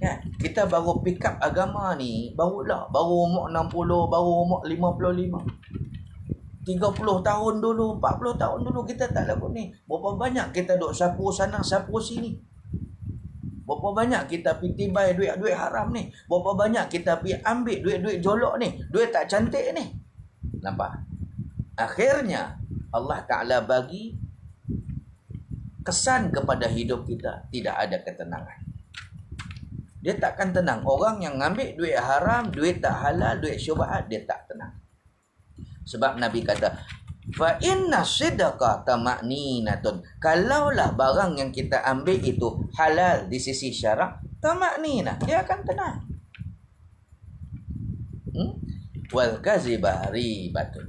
Kan? Kita baru pick up agama ni baru umur 60, baru umur 55. 30 tahun dulu, 40 tahun dulu kita tak laku ni. Berapa banyak kita duk sapu sana, sapu sini. Berapa banyak kita pergi tibai duit haram ni. Berapa banyak kita pergi ambil duit jolok ni. Duit tak cantik ni. Nampak? Akhirnya Allah Ta'ala bagi kesan kepada hidup kita. Tidak ada ketenangan. Dia takkan tenang. Orang yang ngambil duit haram, duit tak halal, duit syubhat, dia tak tenang. Sebab Nabi kata, fa inna sidaqata ma'ninatun. Kalaulah barang yang kita ambil itu halal di sisi syarak, tama'nina, dia akan tenang. Wal kaziba ribatun.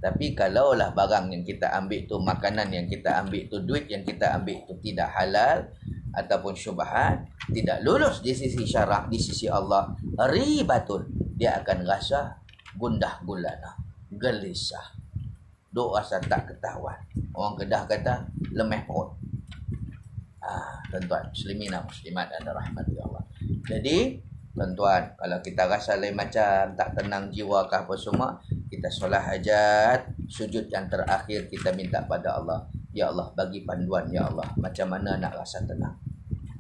Tapi kalaulah barang yang kita ambil tu, makanan yang kita ambil tu, duit yang kita ambil tu tidak halal ataupun syubhat, tidak lulus di sisi syarak, di sisi Allah, ribatun, dia akan rasa gundah gulana, gelisah, duk rasa tak ketahuan. Orang Kedah kata lemah perut. Tuan-tuan muslimin dan muslimat dan rahmati Allah. Jadi tuan-tuan, kalau kita rasa lain macam tak tenang jiwa ke apa semua, kita solat hajat, sujud yang terakhir kita minta pada Allah, ya Allah bagi panduan, ya Allah macam mana nak rasa tenang.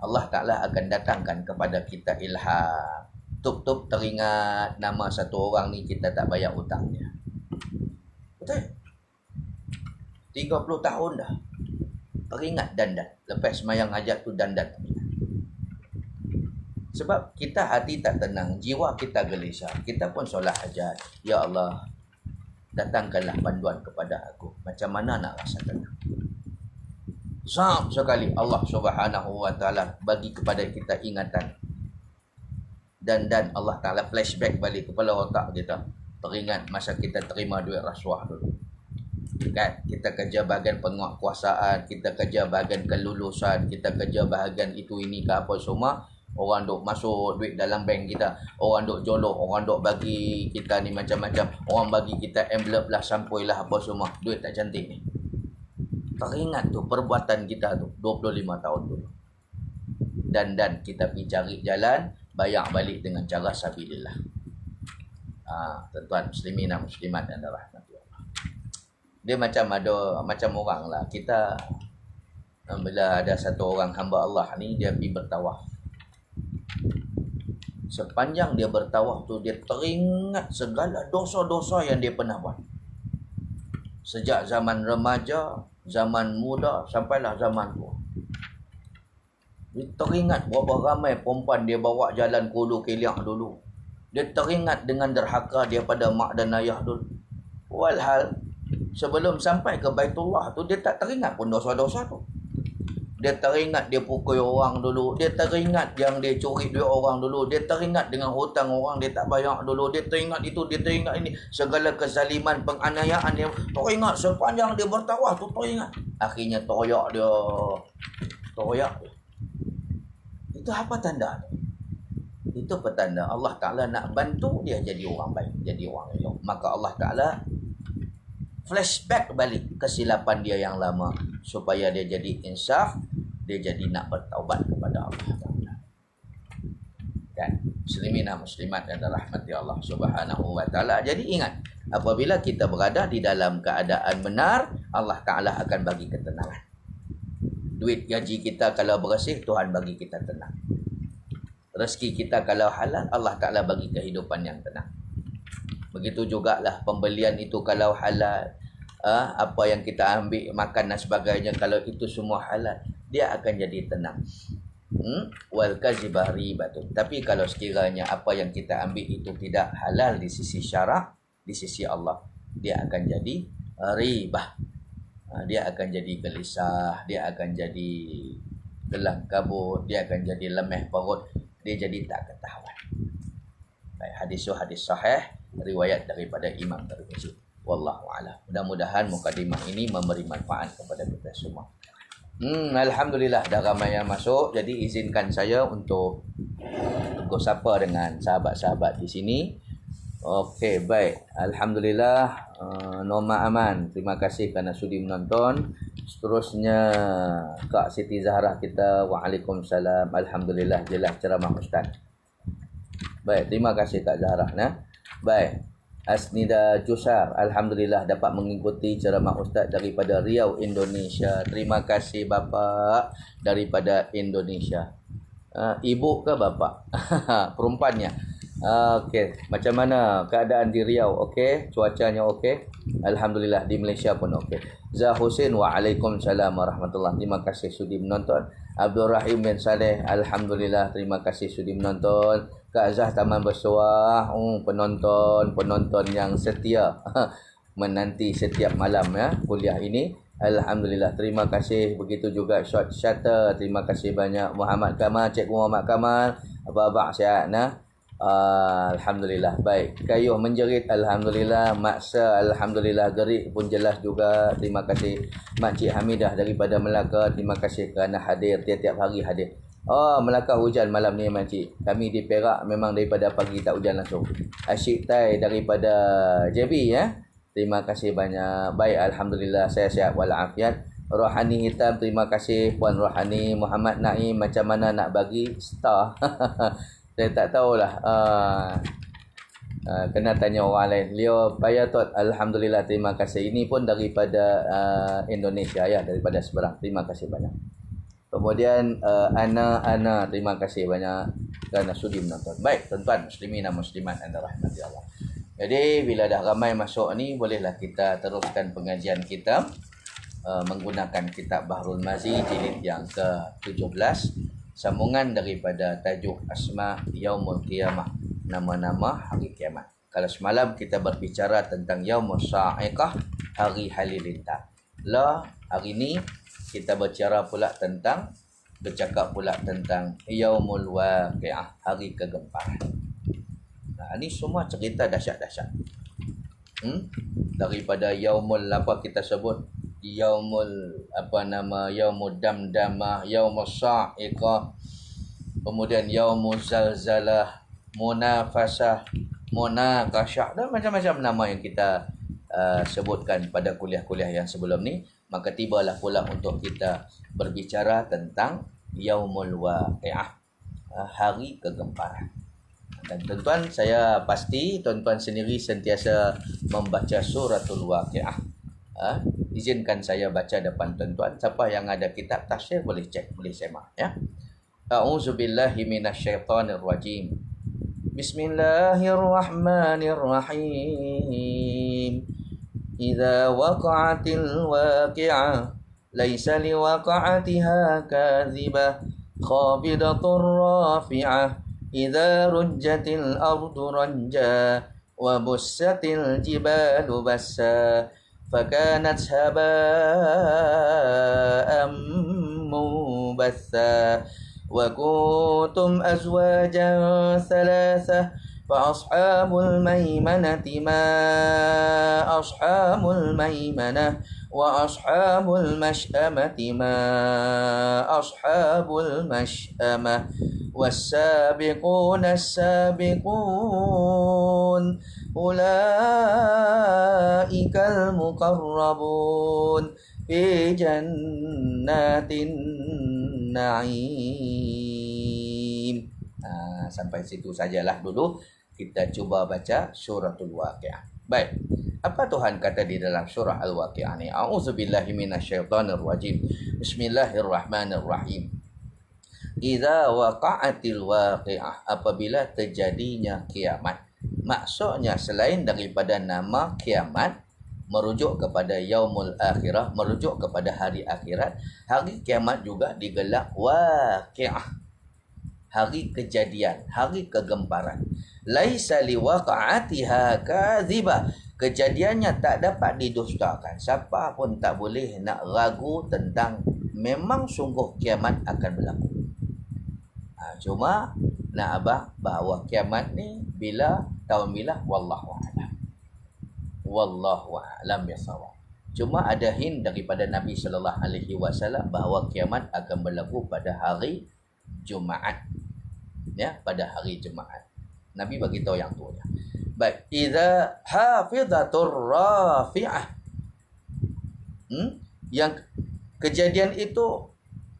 Allah Ta'ala akan datangkan kepada kita ilham. Tup-tup teringat nama satu orang ni, kita tak bayar hutangnya. Betul? 30 tahun dah teringat dandan. Lepas semayang hajat tu dandan. Sebab kita hati tak tenang, jiwa kita gelisah, kita pun solat hajat, ya Allah datangkanlah panduan kepada aku, macam mana nak rasa tenang. Sab sekali Allah Subhanahu wa taala bagi kepada kita ingatan. Dan Allah Taala flashback balik kepala otak kita. Teringat masa kita terima duit rasuah dulu. Kan, kita kerja bahagian penguatkuasaan, kita kerja bahagian kelulusan, kita kerja bahagian itu ini ke apa semua. Orang duk masuk duit dalam bank kita, orang duk jolok, orang duk bagi kita ni macam-macam, orang bagi kita envelope lah, sampoi lah apa semua. Duit tak cantik ni. Teringat tu perbuatan kita tu 25 tahun dulu. Dan kita pergi cari jalan, bayar balik dengan cara sabilillah. Tuan-tuan muslimin dan muslimat dan rahmati Allah. Dia macam orang lah. Kita bila ada satu orang hamba Allah ni, dia pergi bertawaf. Sepanjang dia bertawaf tu, dia teringat segala dosa-dosa yang dia pernah buat. Sejak zaman remaja, zaman muda, sampailah zaman tua. Dia teringat berapa ramai perempuan dia bawa jalan ke hulu keliang dulu. Dia teringat dengan derhaka dia pada mak dan ayah dulu. Walhal, sebelum sampai ke Baitullah tu, dia tak teringat pun dosa-dosa tu. Dia teringat dia pukul orang dulu. Dia teringat yang dia curi duit orang dulu. Dia teringat dengan hutang orang dia tak bayar dulu. Dia teringat itu, dia teringat ini. Segala kezaliman, penganiayaan dia teringat. Sepanjang dia bertawaf tu teringat. Akhirnya toyak dia. Itu apa tanda? Itu petanda Allah Ta'ala nak bantu dia jadi orang baik, jadi orang elok. Maka Allah Ta'ala flashback balik kesilapan dia yang lama, supaya dia jadi insaf, dia jadi nak bertaubat kepada Allah Ta'ala. Kan? Muslimin dan muslimat dan rahmati Allah Subhanahu wa Ta'ala. Jadi ingat, apabila kita berada di dalam keadaan benar, Allah Ta'ala akan bagi ketenangan. Duit gaji kita kalau bersih, Tuhan bagi kita tenang. Rezeki kita kalau halal, Allah Ta'ala bagi kehidupan yang tenang. Begitu jugalah pembelian itu kalau halal, apa yang kita ambil, makan dan sebagainya, kalau itu semua halal, dia akan jadi tenang. Wal kazibah ribatun. Tapi kalau sekiranya apa yang kita ambil itu tidak halal di sisi syarak, di sisi Allah, dia akan jadi ribah. Dia akan jadi gelisah, dia akan jadi gelang kabut, dia akan jadi lemah perut, dia jadi tak ketahuan. Baik, hadis sahih riwayat daripada Imam Tirmizi. Wallahu a'lam. Mudah-mudahan mukadimah ini memberi manfaat kepada kita semua. Alhamdulillah dah ramai yang masuk. Jadi izinkan saya untuk tegur sapa dengan sahabat-sahabat di sini. Okey, baik. Alhamdulillah. Norma aman. Terima kasih kerana sudi menonton. Seterusnya Kak Siti Zahra kita. Waalaikumsalam. Alhamdulillah jelas ceramah Ustaz. Baik, terima kasih Kak Zahra. Baik. Asnida Jusar, alhamdulillah dapat mengikuti ceramah Ustaz daripada Riau, Indonesia. Terima kasih Bapak daripada Indonesia. Ibu ke Bapak? Perempuannya. Okey, macam mana keadaan di Riau? Okey, cuacanya okey. Alhamdulillah di Malaysia pun okey. Zah Hussein, waalaikumsalam warahmatullahi. Terima kasih sudi menonton. Abdul Rahim bin Saleh, alhamdulillah terima kasih sudi menonton. Kak Zah Taman Bersuah, penonton yang setia menanti setiap malam ya kuliah ini. Alhamdulillah, terima kasih. Begitu juga Short Shutter, terima kasih banyak. Muhammad Kamal, Cikgu Muhammad Kamal, Abang sihat nah. Alhamdulillah. Baik. Kayuh menjerit Alhamdulillah. Maksa Alhamdulillah. Gerik pun jelas juga. Terima kasih Makcik Hamidah daripada Melaka. Terima kasih kerana hadir. Tiap-tiap hari hadir. Oh, Melaka hujan malam ni Makcik. Kami di Perak memang daripada pagi tak hujan langsung. Asyik Tai daripada JB ya. Terima kasih banyak. Baik, Alhamdulillah saya sihat walafiat. Rohani Hitam, terima kasih Puan Rohani. Muhammad Naim, macam mana nak bagi star? Saya tak tahulah. Kena tanya orang lain. Leo Payatot, Alhamdulillah, terima kasih. Ini pun daripada Indonesia ya, daripada seberang. Terima kasih banyak. Kemudian Ana, terima kasih banyak kerana sudi menonton. Baik, tuan-tuan muslimin dan muslimat anda rahmati Allah. Jadi bila dah ramai masuk ni, bolehlah kita teruskan pengajian kita menggunakan kitab Bahrul Mazi jilid yang ke-17, sambungan daripada tajuk Asma Yaumul Qiyamah, nama-nama hari kiamat. Kalau semalam kita berbicara tentang Yaumus Sa'iqah, hari halilintar. Hari ini kita bercakap pula tentang Yaumul Waqi'ah, hari kegemparan. Nah, ini semua cerita dahsyat-dahsyat. Daripada Yaumul apa kita sebut? Yaumul Damdamah, Yaumus Sa'iqah, kemudian Yaumuz Zalzalah, Munafasah, Munaqashah, dan macam-macam nama yang kita sebutkan pada kuliah-kuliah yang sebelum ni. Maka tibalah pula untuk kita berbicara tentang Yaumul Waqi'ah, hari kegemparan. Dan tuan-tuan, saya pasti tuan-tuan sendiri sentiasa membaca suratul Waqi'ah. Izinkan saya baca depan tuan-tuan. Siapa yang ada kitab tafsir boleh cek, boleh semak ya. A'udzubillahi minasyaitonir rajim. Bismillahirrahmanirrahim. Idza waqa'atil waqi'ah laisa liwaqa'atiha kadhibah khafidatur rafi'ah idza rujjatil ardu rajja wa bussatil jibalu bassa فكانت هباء منبثا وكنتم أزواجا ثلاثة فأصحاب الميمنة ما أصحاب الميمنة وأصحاب المشأمة ما أصحاب المشأمة والسابقون السابقون أولئك المقربون في جنات النعيم. Sampai situ sajalah dulu. Kita cuba baca suratul Waqi'ah. Baik. Apa Tuhan kata di dalam surah Al-Waqi'ah ni? A'udzubillahi minasyaitonir rajim. Bismillahirrahmanirrahim. Idza waqa'atil waqi'ah, apabila terjadinya kiamat. Maksudnya selain daripada nama kiamat merujuk kepada yaumul akhirah, merujuk kepada hari akhirat, hari kiamat juga digelar waqi'ah, hari kejadian, hari kegemparan. Laisa liwaqa'atiha kadhibah, kejadiannya tak dapat didustakan. Siapa pun tak boleh nak ragu tentang memang sungguh kiamat akan berlaku. Cuma nak abah bahawa kiamat ni tahun bila wallahu a'lam. Wallahu a'lam bisawab. Cuma ada hint daripada Nabi sallallahu alaihi wasallam bahawa kiamat akan berlaku pada hari Jumaat. Ya, pada hari Jumaat. Nabi bagi tahu yang tu ya. Baik, idza hafizatur rafi'ah. Yang kejadian itu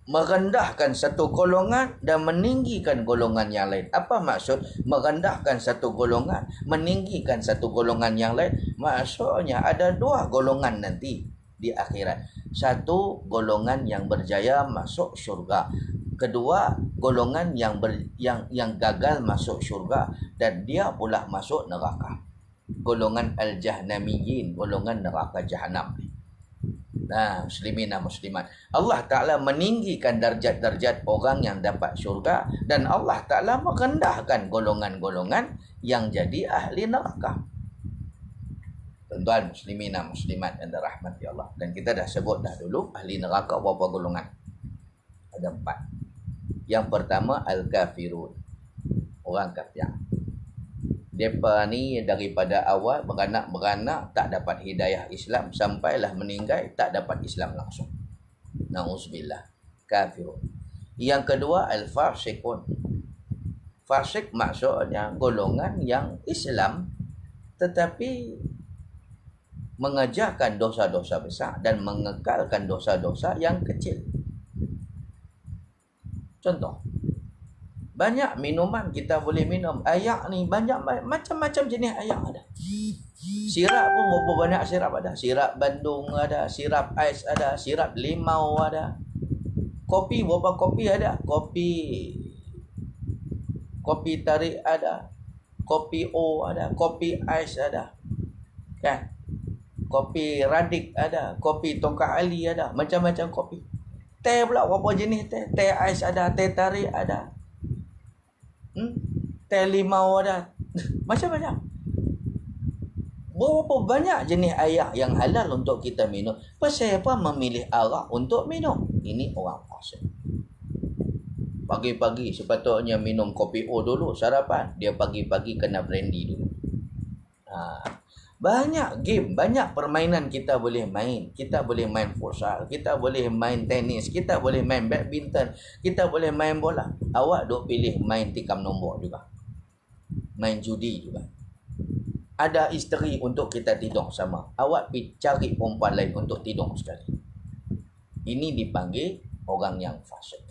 merendahkan satu golongan dan meninggikan golongan yang lain. Apa maksud merendahkan satu golongan, meninggikan satu golongan yang lain? Maksudnya ada dua golongan nanti di akhirat. Satu golongan yang berjaya masuk syurga. Kedua golongan yang gagal masuk syurga dan dia pula masuk neraka. Golongan al-jahnamiyyin, golongan neraka jahanam. Nah, muslimin dan muslimat, Allah Ta'ala meninggikan darjat-darjat orang yang dapat syurga dan Allah Ta'ala merendahkan golongan-golongan yang jadi ahli neraka. Tuan-tuan muslimin dan muslimat yang dirahmati Allah. Dan kita dah sebut dah dulu ahli neraka berapa golongan? Ada 4. Yang pertama al-kafirun, orang kafir. Depa ni daripada awal beranak-beranak tak dapat hidayah Islam, sampailah meninggal tak dapat Islam langsung. Nauzubillah, kafirun. Yang kedua, al-fasiqun. Fasik maksudnya golongan yang Islam tetapi mengajarkan dosa-dosa besar dan mengekalkan dosa-dosa yang kecil. Contoh, banyak minuman kita boleh minum. Ayak ni banyak macam-macam jenis ayak ada. Sirap pun berapa banyak sirap ada. Sirap Bandung ada, sirap ais ada, sirap limau ada. Kopi berapa kopi ada. Kopi tarik ada. Kopi O ada, kopi ais ada. Kan? Kopi radik ada, kopi tongkah ali ada, macam-macam kopi. Teh pula berapa jenis teh. Teh ais ada, teh tarik ada. Teh limau ada. Macam-macam. Berapa banyak jenis air yang halal untuk kita minum. Pasal apa memilih arak untuk minum? Ini orang fasik. Pagi-pagi sepatutnya minum kopi O dulu sarapan. Dia pagi-pagi kena brandy dulu. Banyak game, banyak permainan kita boleh main. Kita boleh main futsal, kita boleh main tenis, kita boleh main badminton, kita boleh main bola. Awak duk pilih main tikam nombor juga. Main judi juga. Ada isteri untuk kita tidur sama. Awak pergi cari perempuan lain untuk tidur sekali. Ini dipanggil orang yang fasik.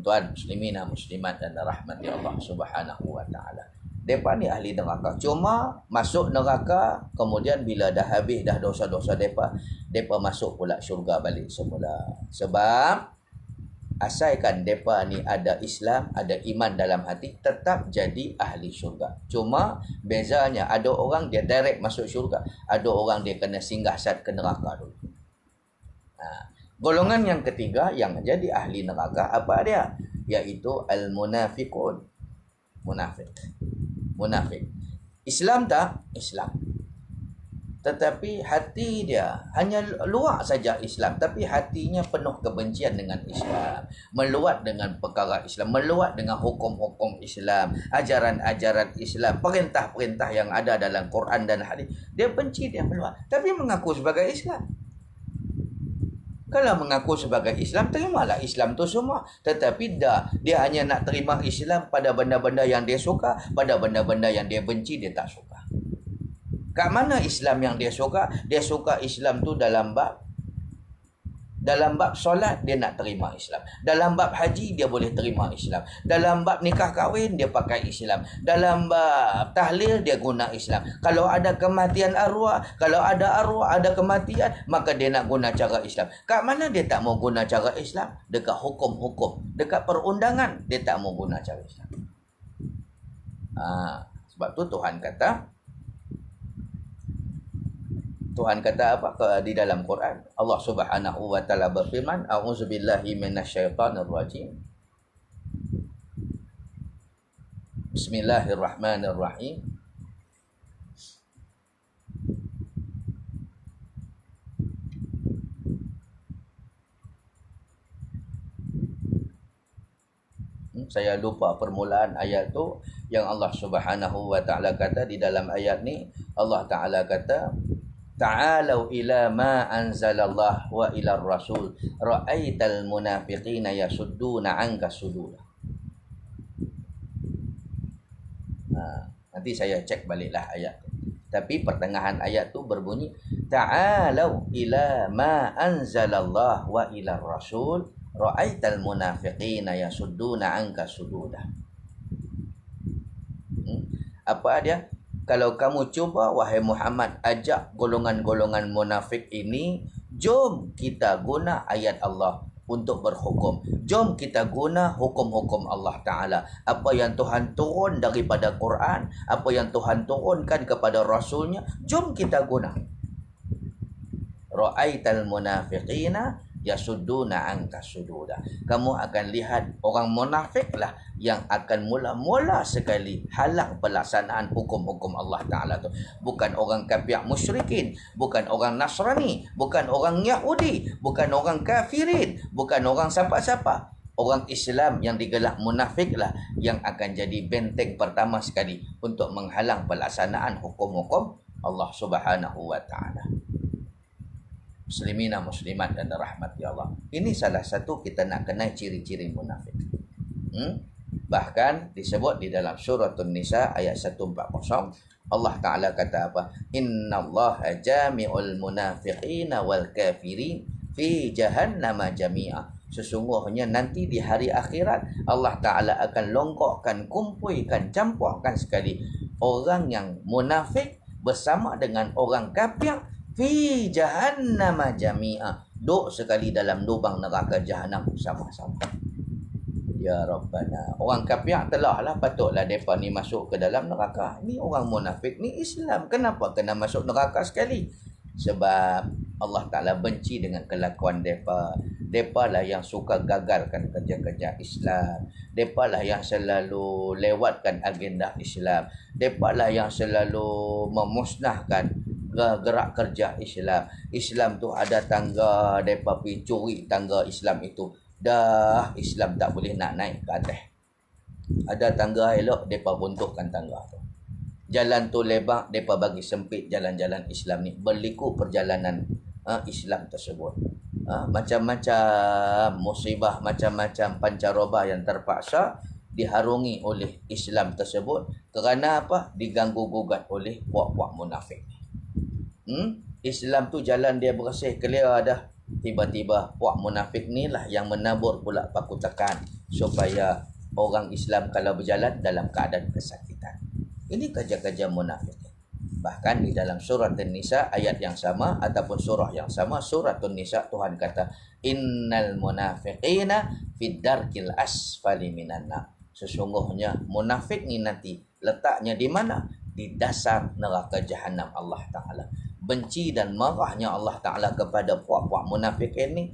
Tuan muslimin dan muslimat dan rahmati Allah Subhanahu wa taala. Depa ni ahli neraka. Cuma masuk neraka, kemudian bila dah habis dah dosa-dosa depa masuk pula syurga balik semula. Sebab asalkan depa ni ada Islam, ada iman dalam hati, tetap jadi ahli syurga. Cuma bezanya ada orang dia direct masuk syurga, ada orang dia kena singgah sat ke neraka dulu. Golongan yang ketiga yang jadi ahli neraka apa dia? Iaitu al-munafiqun. Munafik. Islam tak? Islam. Tetapi hati dia hanya luar saja Islam, tapi hatinya penuh kebencian dengan Islam, meluat dengan perkara Islam, meluat dengan hukum-hukum Islam, ajaran-ajaran Islam, perintah-perintah yang ada dalam Quran dan hadis. Dia benci, dia meluat, tapi mengaku sebagai Islam. Kalau mengaku sebagai Islam, terimalah Islam tu semua. Tetapi dia hanya nak terima Islam pada benda-benda yang dia suka, pada benda-benda yang dia benci, dia tak suka. Kat mana Islam yang dia suka? Dia suka Islam tu dalam bab solat, dia nak terima Islam. Dalam bab haji, dia boleh terima Islam. Dalam bab nikah kahwin, dia pakai Islam. Dalam bab tahlil, dia guna Islam. Kalau ada kematian arwah, kalau ada arwah, ada kematian, maka dia nak guna cara Islam. Kat mana dia tak mau guna cara Islam? Dekat hukum-hukum. Dekat perundangan, dia tak mau guna cara Islam. Sebab tu Tuhan kata apa di dalam Quran? Allah Subhanahu wa taala berfirman, "A'udzubillahi minasyaitonir rajim. Bismillahirrahmanirrahim. Saya lupa permulaan ayat tu yang Allah Subhanahu wa taala kata di dalam ayat ni. Allah Taala kata, "Ta'alau ila ma anzalallah wa ila rasul ra'aital munafiqina yasudduna 'anka sududa." Nanti saya cek baliklah ayat tu. Tapi pertengahan ayat tu berbunyi, "Ta'alau ila ma anzalallah wa ila rasul ra'aital munafiqina yasudduna 'anka sududa." Apa dia? Kalau kamu cuba, wahai Muhammad, ajak golongan-golongan munafik ini, jom kita guna ayat Allah untuk berhukum. Jom kita guna hukum-hukum Allah Ta'ala. Apa yang Tuhan turun daripada Quran, apa yang Tuhan turunkan kepada Rasulnya, jom kita guna. Ra'aital munafiqina yasudduna 'anka sududa. Kamu akan lihat orang munafik lah yang akan mula-mula sekali halang pelaksanaan hukum-hukum Allah Ta'ala tu. Bukan orang kafir musyrikin, bukan orang Nasrani, bukan orang Yahudi, bukan orang kafirin, bukan orang siapa-siapa. Orang Islam yang digelar munafik lah yang akan jadi benteng pertama sekali untuk menghalang pelaksanaan hukum-hukum Allah Subhanahu wa taala. Muslimina muslimat dan rahmati Allah. Ini salah satu kita nak kenal ciri-ciri munafik. Bahkan disebut di dalam surah An-Nisa ayat 140, Allah Ta'ala kata apa? Innallaha jami'ul munafiqina wal kafirin fi jahannama jami'a. Sesungguhnya nanti di hari akhirat Allah Ta'ala akan longkokkan, kumpulkan, campurkan sekali orang yang munafik bersama dengan orang kafir fi jahannama jami'a. Duk sekali dalam lubang neraka jahanam sama-sama. Ya Rabbana. Orang kafir telah lah, patutlah mereka ni masuk ke dalam neraka. Ni orang munafik, ni Islam. Kenapa kena masuk neraka sekali? Sebab Allah Ta'ala benci dengan kelakuan mereka. Mereka lah yang suka gagalkan kerja-kerja Islam. Mereka lah yang selalu lewatkan agenda Islam. Mereka lah yang selalu memusnahkan gerak kerja Islam. Islam tu ada tangga, mereka pergi curi tangga Islam itu. Dah Islam tak boleh nak naik ke atas. Ada tangga elok, mereka runtuhkan tangga tu. Jalan tu lebar, mereka bagi sempit jalan-jalan Islam ni. Berliku perjalanan Islam tersebut. Macam-macam musibah, macam-macam pancaroba yang terpaksa diharungi oleh Islam tersebut. Kerana apa? Diganggu-gugat oleh puak-puak munafik. Islam tu jalan dia bersih, clear dah. Tiba-tiba puak munafik ni lah yang menabur pula paku tekan supaya orang Islam kalau berjalan dalam keadaan kesakitan. Ini kerja-kerja munafik. Bahkan di dalam surah An-Nisa ayat yang sama ataupun surah yang sama, surah An-Nisa, Tuhan kata innal munafiqina fid darkil asfali minan nar. Sesungguhnya munafik ni nanti letaknya di mana? Di dasar neraka jahanam Allah Ta'ala. Benci dan marahnya Allah Ta'ala kepada puak-puak munafik ini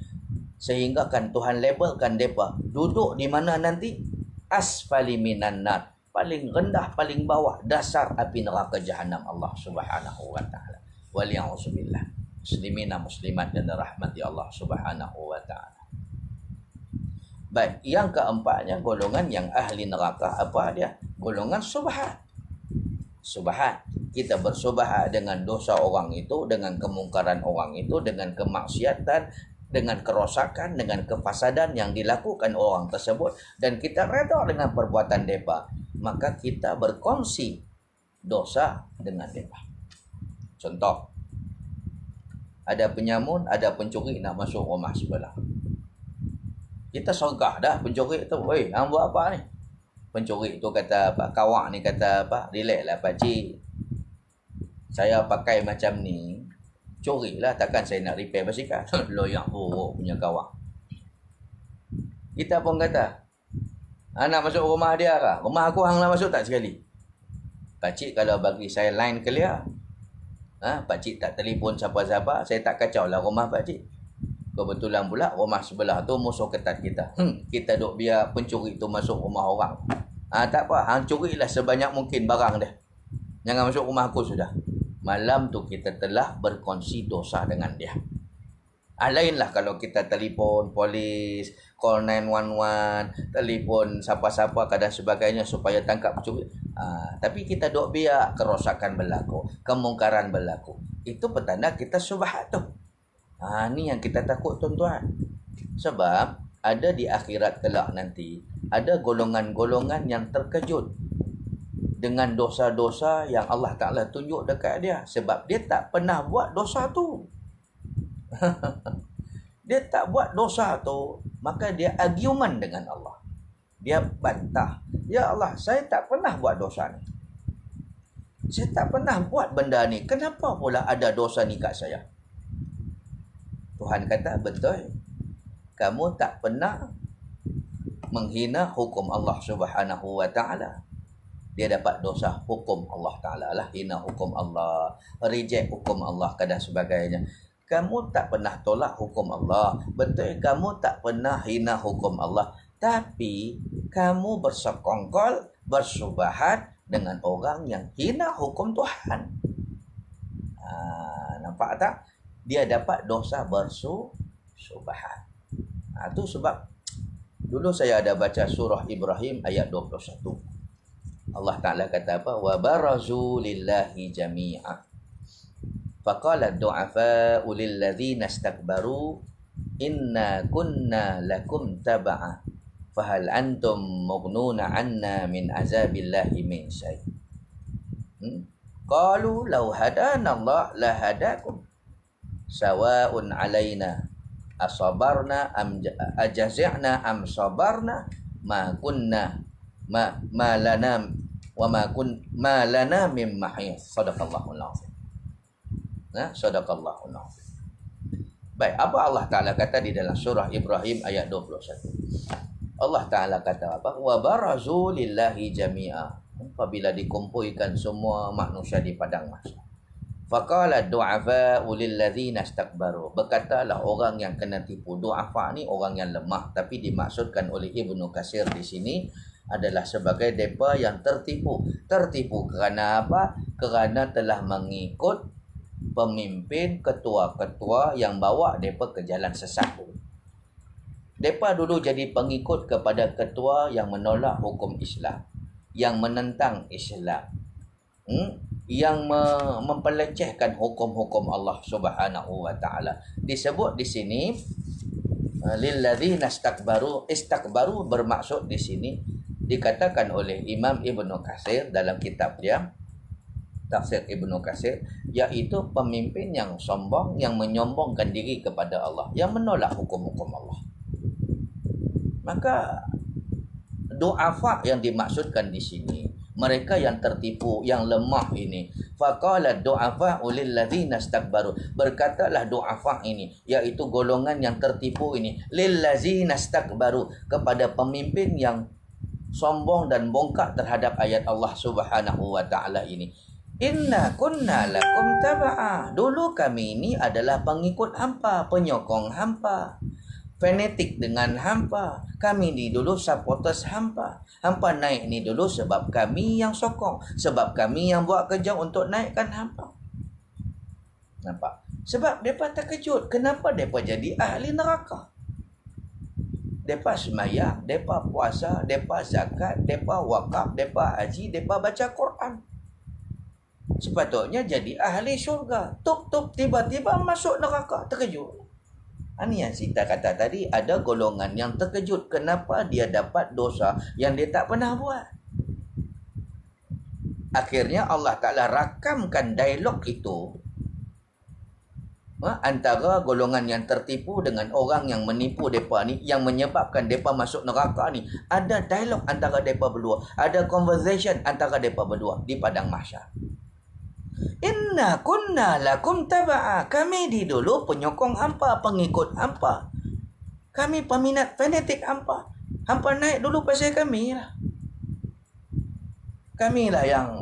sehingga kan Tuhan labelkan mereka duduk di mana nanti? Asfali minan nar, paling rendah, paling bawah dasar api neraka jahanam Allah Subhanahu wa Ta'ala. Waliyahzubillah. Muslimina muslimat dan rahmati Allah Subhanahu wa Ta'ala. Baik, yang keempatnya golongan yang ahli neraka apa dia? Golongan subhat. Subhat. Kita bersubhat dengan dosa orang itu, dengan kemungkaran orang itu, dengan kemaksiatan, dengan kerosakan, dengan kefasadan yang dilakukan orang tersebut, dan kita reda dengan perbuatan mereka, maka kita berkongsi dosa dengan mereka. Contoh, ada penyamun, ada pencuri nak masuk rumah sebelah. Kita sergah dah pencuri tu, "Weh, hang buat apa ni?" Pencuri tu kata apa? Kawak ni kata apa? "Relax lah pakcik. Saya pakai macam ni, curi lah, takkan saya nak repair basikal." Loyak buruk punya kawan. Kita pun kata, nak masuk rumah dia ke? Rumah aku hang nak masuk tak sekali? Pakcik kalau bagi saya line clear, pakcik tak telefon siapa-siapa, saya tak kacau lah rumah pakcik. Kebetulan pula rumah sebelah tu musuh ketat kita. Kita duk biar pencuri tu masuk rumah orang. Tak apa, hang curilah sebanyak mungkin barang dia. Jangan masuk rumah aku sudah. Malam tu kita telah berkongsi dosa dengan dia. Lainlah kalau kita telefon polis, call 911, telefon siapa-siapa dan sebagainya supaya tangkap pencuri. Tapi kita duk biar kerosakan berlaku, kemungkaran berlaku. Itu petanda kita subhat tu. Ni yang kita takut tuan-tuan. Sebab ada di akhirat kelak nanti, ada golongan-golongan yang terkejut dengan dosa-dosa yang Allah Ta'ala tunjuk dekat dia. Sebab dia tak pernah buat dosa tu. Dia tak buat dosa tu, maka dia argument dengan Allah. Dia bantah, "Ya Allah, saya tak pernah buat dosa ni. Saya tak pernah buat benda ni. Kenapa pula ada dosa ni kat saya?" Tuhan kata, "Betul. Kamu tak pernah menghina hukum Allah Subhanahu wa Ta'ala." Dia dapat dosa hukum Allah Ta'ala lah. Hina hukum Allah, reject hukum Allah dan sebagainya. Kamu tak pernah tolak hukum Allah. Betul, kamu tak pernah hina hukum Allah. Tapi kamu bersekongkol, bersubhat dengan orang yang hina hukum Tuhan. Nampak tak? Dia dapat dosa bersubhat. Itu sebab Dulu saya ada baca surah Ibrahim ayat 21. Allah Ta'ala kata apa? Wa barazu lillahi jami'a. Faqala ad-du'afa'u lilladzina istakbaru inna kunna lakum taba'a. Fahal antum mughnuna 'anna min azabillahi min syai'. Qalu law hadana Allah la hadakum. Sawa'un 'alaina asabarna am ajazi'na am sabarna ma kunna ma lana wa ma lana min mahis. Sadaqallahul azim. Sadaqallahul azim. Baik, apa Allah Ta'ala kata di dalam surah Ibrahim ayat 21? Allah Ta'ala kata apa? Wa barazu lillahi jami'a. Apabila dikumpulkan semua manusia di padang mahsyar. Faqala du'afa'u lilladzina istakbaru. Berkatalah orang yang kena tipu. Du'afa ni orang yang lemah, tapi dimaksudkan oleh Ibnu Katsir di sini adalah sebagai depa yang tertipu. Tertipu kerana apa? Kerana telah mengikut pemimpin, ketua-ketua yang bawa depa ke jalan sesat. Depa dulu jadi pengikut kepada ketua yang menolak hukum Islam, yang menentang Islam, yang mempelecehkan hukum-hukum Allah Subhanahu wa taala. Disebut di sini lilladzina istakbaru bermaksud di sini dikatakan oleh Imam Ibnu Katsir dalam kitab dia Tafsir Ibnu Katsir, iaitu pemimpin yang sombong, yang menyombongkan diri kepada Allah, yang menolak hukum-hukum Allah. Maka du'afa yang dimaksudkan di sini, mereka yang tertipu, yang lemah ini. Faqala du'afa lil ladzina istakbaru. Berkatalah du'afa ini, iaitu golongan yang tertipu ini, lil ladzina istakbaru, kepada pemimpin yang sombong dan bongkak terhadap ayat Allah Subhanahu wa taala ini. Inna kunna lakum taba'a. Dulu kami ini adalah pengikut hampa, penyokong hampa, fanatik dengan hampa. Kami ni dulu supporters hampa. Hampa naik ni dulu sebab kami yang sokong, sebab kami yang buat kerja untuk naikkan hampa. Nampak? Sebab mereka terkejut. Kenapa mereka jadi ahli neraka? Mereka semayang, mereka puasa, mereka zakat, mereka wakaf, mereka haji, mereka baca Quran. Sepatutnya jadi ahli syurga. Tuk-tuk tiba-tiba masuk neraka. Terkejut. Ini yang kita kata tadi, ada golongan yang terkejut. Kenapa dia dapat dosa yang dia tak pernah buat? Akhirnya Allah Ta'ala rakamkan dialog itu antara golongan yang tertipu dengan orang yang menipu mereka ni, yang menyebabkan mereka masuk neraka ni. Ada dialog antara mereka berdua, ada conversation antara mereka berdua di padang mahsyar. Inna kunna lakum taba'a. Kami di dulu penyokong hampa, pengikut hampa. Kami peminat fanatik hampa. Hampa naik dulu pasal kami lah. Kami lah yang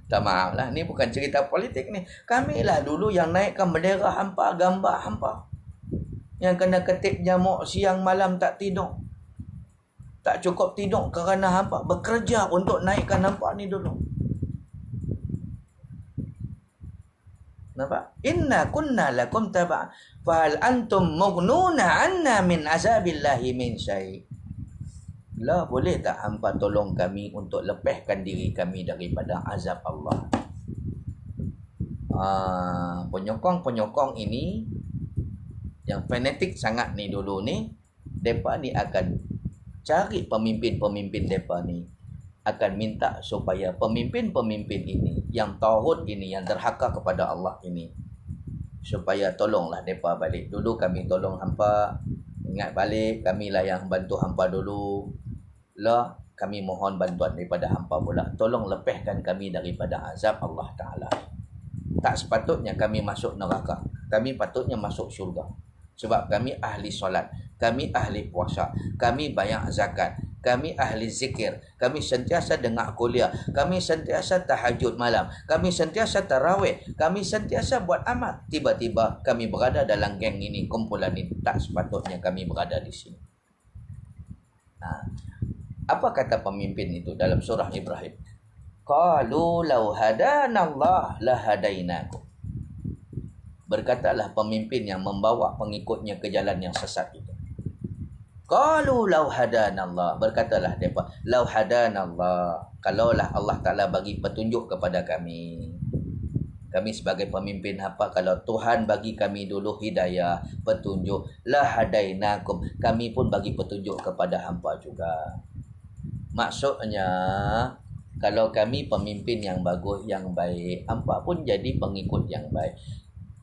tak maaf lah, ni bukan cerita politik ni. Kami lah dulu yang naikkan bendera hampa, gambar hampa, yang kena ketik nyamuk siang malam tak tidur, tak cukup tidur kerana hampa. Bekerja untuk naikkan hampa ni dulu. Nampak? Inna kunna lakum taba'a fahal antum mughnuna 'anna min azabillahi min syai'. La, boleh tak hampa tolong kami untuk lepaskan diri kami daripada azab Allah? Penyokong-penyokong ini yang fanatik sangat ni dulu ni, mereka ni akan cari pemimpin-pemimpin mereka ni, akan minta supaya pemimpin-pemimpin ini, yang tauhid ini, yang derhaka kepada Allah ini, supaya tolonglah mereka balik. Dulu kami tolong hampa, ingat balik, kamilah yang bantu hampa dulu. Lah, kami mohon bantuan daripada hampa pula. Tolong lepaskan kami daripada azab Allah Ta'ala. Tak sepatutnya kami masuk neraka. Kami patutnya masuk syurga. Sebab kami ahli solat, kami ahli puasa, kami bayar zakat, kami ahli zikir, kami sentiasa dengar kuliah, kami sentiasa tahajud malam, kami sentiasa tarawih, kami sentiasa buat amal. Tiba-tiba kami berada dalam geng ini, kumpulan ini. Tak sepatutnya kami berada di sini. Apa kata pemimpin itu dalam surah Ibrahim? Qalu law hadanallah lahadainakum. Berkatalah pemimpin yang membawa pengikutnya ke jalan yang sesat itu. Qalu law hadanallah, berkatalah depa, law hadanallah, kalaulah Allah Taala bagi petunjuk kepada kami. Kami sebagai pemimpin apa, kalau Tuhan bagi kami dulu hidayah, petunjuk, la hadainakum, kami pun bagi petunjuk kepada hampa juga. Maksudnya kalau kami pemimpin yang bagus, yang baik, hampa pun jadi pengikut yang baik.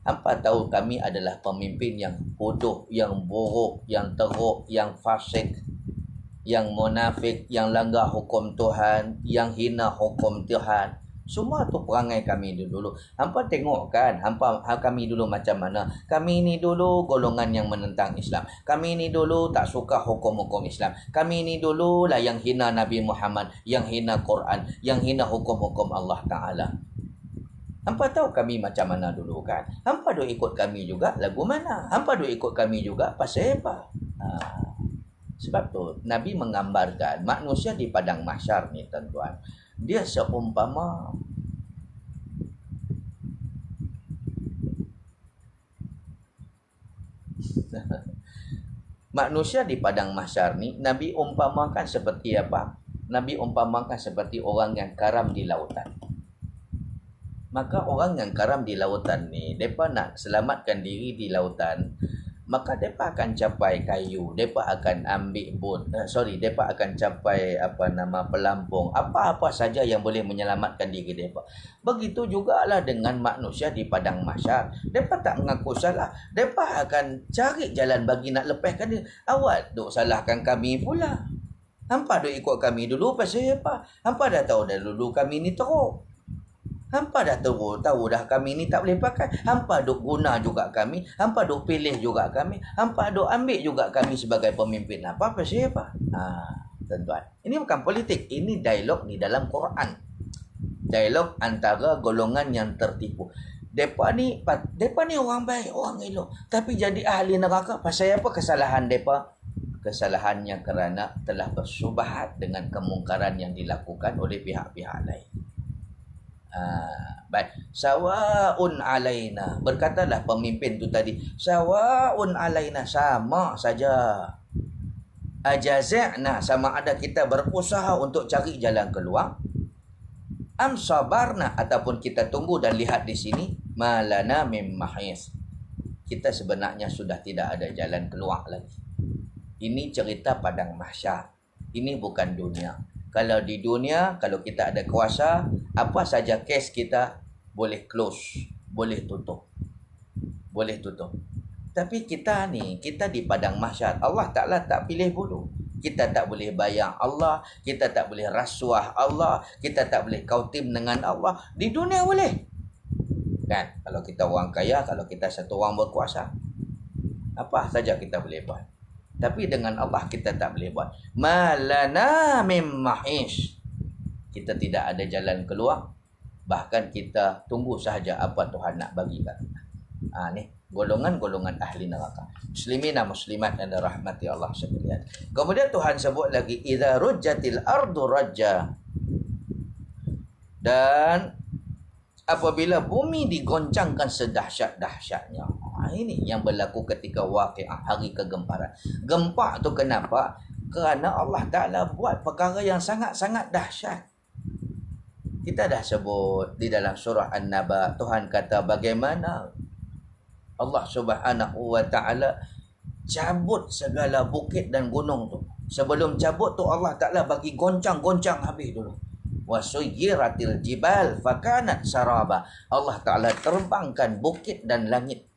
Hampa tahu kami adalah pemimpin yang bodoh, yang buruk, yang teruk, yang fasik, yang munafik, yang langgar hukum Tuhan, yang hina hukum Tuhan. Semua tu perangai kami dulu. Hampa tengok kan, kami dulu macam mana. Kami ni dulu golongan yang menentang Islam. Kami ni dulu tak suka hukum-hukum Islam. Kami ni dulu lah yang hina Nabi Muhammad, yang hina Quran, yang hina hukum-hukum Allah Ta'ala. Hampa tahu kami macam mana dulu kan. Hampa duk ikut kami juga lagu mana. Hampa duk ikut kami juga pasal apa. Sebab tu Nabi menggambarkan manusia di padang mahsyar ni tuan-tuan. Dia seumpama manusia di padang mahsyar ni Nabi umpamakan seperti apa? Nabi umpamakan seperti orang yang karam di lautan. Maka orang yang karam di lautan ni, mereka nak selamatkan diri di lautan, maka mereka akan capai kayu, mereka akan ambil mereka akan capai pelampung, apa-apa saja yang boleh menyelamatkan diri mereka. Begitu jugalah dengan manusia di padang mahsyar. Mereka tak mengaku salah, mereka akan cari jalan bagi nak lepaskan diri. Awak duk salahkan kami pula. Hampa duk ikut kami dulu pasal apa? Hampa dah tahu dah dulu kami ni teruk. Hampa dah tahu dah kami ni tak boleh pakai. Hampa duk guna juga kami. Hampa duk pilih juga kami. Hampa duk ambil juga kami sebagai pemimpin. Apa siapa? Tuan-tuan. Ini bukan politik. Ini dialog di dalam Quran. Dialog antara golongan yang tertipu. Depa ni orang baik, orang elok. Tapi jadi ahli neraka. Pasal apa kesalahan depa? Kesalahannya kerana telah bersyubhat dengan kemungkaran yang dilakukan oleh pihak-pihak lain. Baik, sawaun alaina, berkatalah pemimpin tu tadi, sawaun alaina, sama saja, ajaza'na, sama ada kita berusaha untuk cari jalan keluar, am sabarna, ataupun kita tunggu. Dan lihat di sini, malana mim mahis, kita sebenarnya sudah tidak ada jalan keluar lagi. Ini cerita padang mahsyar, ini bukan dunia. Kalau di dunia, kalau kita ada kuasa, apa saja kes kita boleh close, boleh tutup. Boleh tutup. Tapi kita ni, kita di padang mahsyar, Allah Ta'ala tak pilih bodoh. Kita tak boleh bayar Allah, kita tak boleh rasuah Allah, kita tak boleh kautim dengan Allah. Di dunia boleh. Kan? Kalau kita orang kaya, kalau kita satu orang berkuasa, apa saja kita boleh buat. Tapi dengan Allah kita tak boleh buat. Malana mim mahish. Kita tidak ada jalan keluar. Bahkan kita tunggu sahaja apa Tuhan nak bagi kat kita. Ni golongan-golongan ahli neraka. Muslimin dan muslimat yang dirahmati Allah sekalian. Kemudian Tuhan sebut lagi, idza rujjatil ardu rajja. Dan apabila bumi digoncangkan sedahsyat-dahsyatnya. Ini yang berlaku ketika waqi'ah, hari kegemparan. Gempa tu kenapa? Kerana Allah Ta'ala buat perkara yang sangat-sangat dahsyat. Kita dah sebut di dalam surah An-Naba, Tuhan kata bagaimana Allah Subhanahu wa Ta'ala cabut segala bukit dan gunung tu. Sebelum cabut tu Allah Ta'ala bagi goncang-goncang habis dulu. Wasuyiratil jibal fakanat saraba. Allah Ta'ala terbangkan bukit dan langit.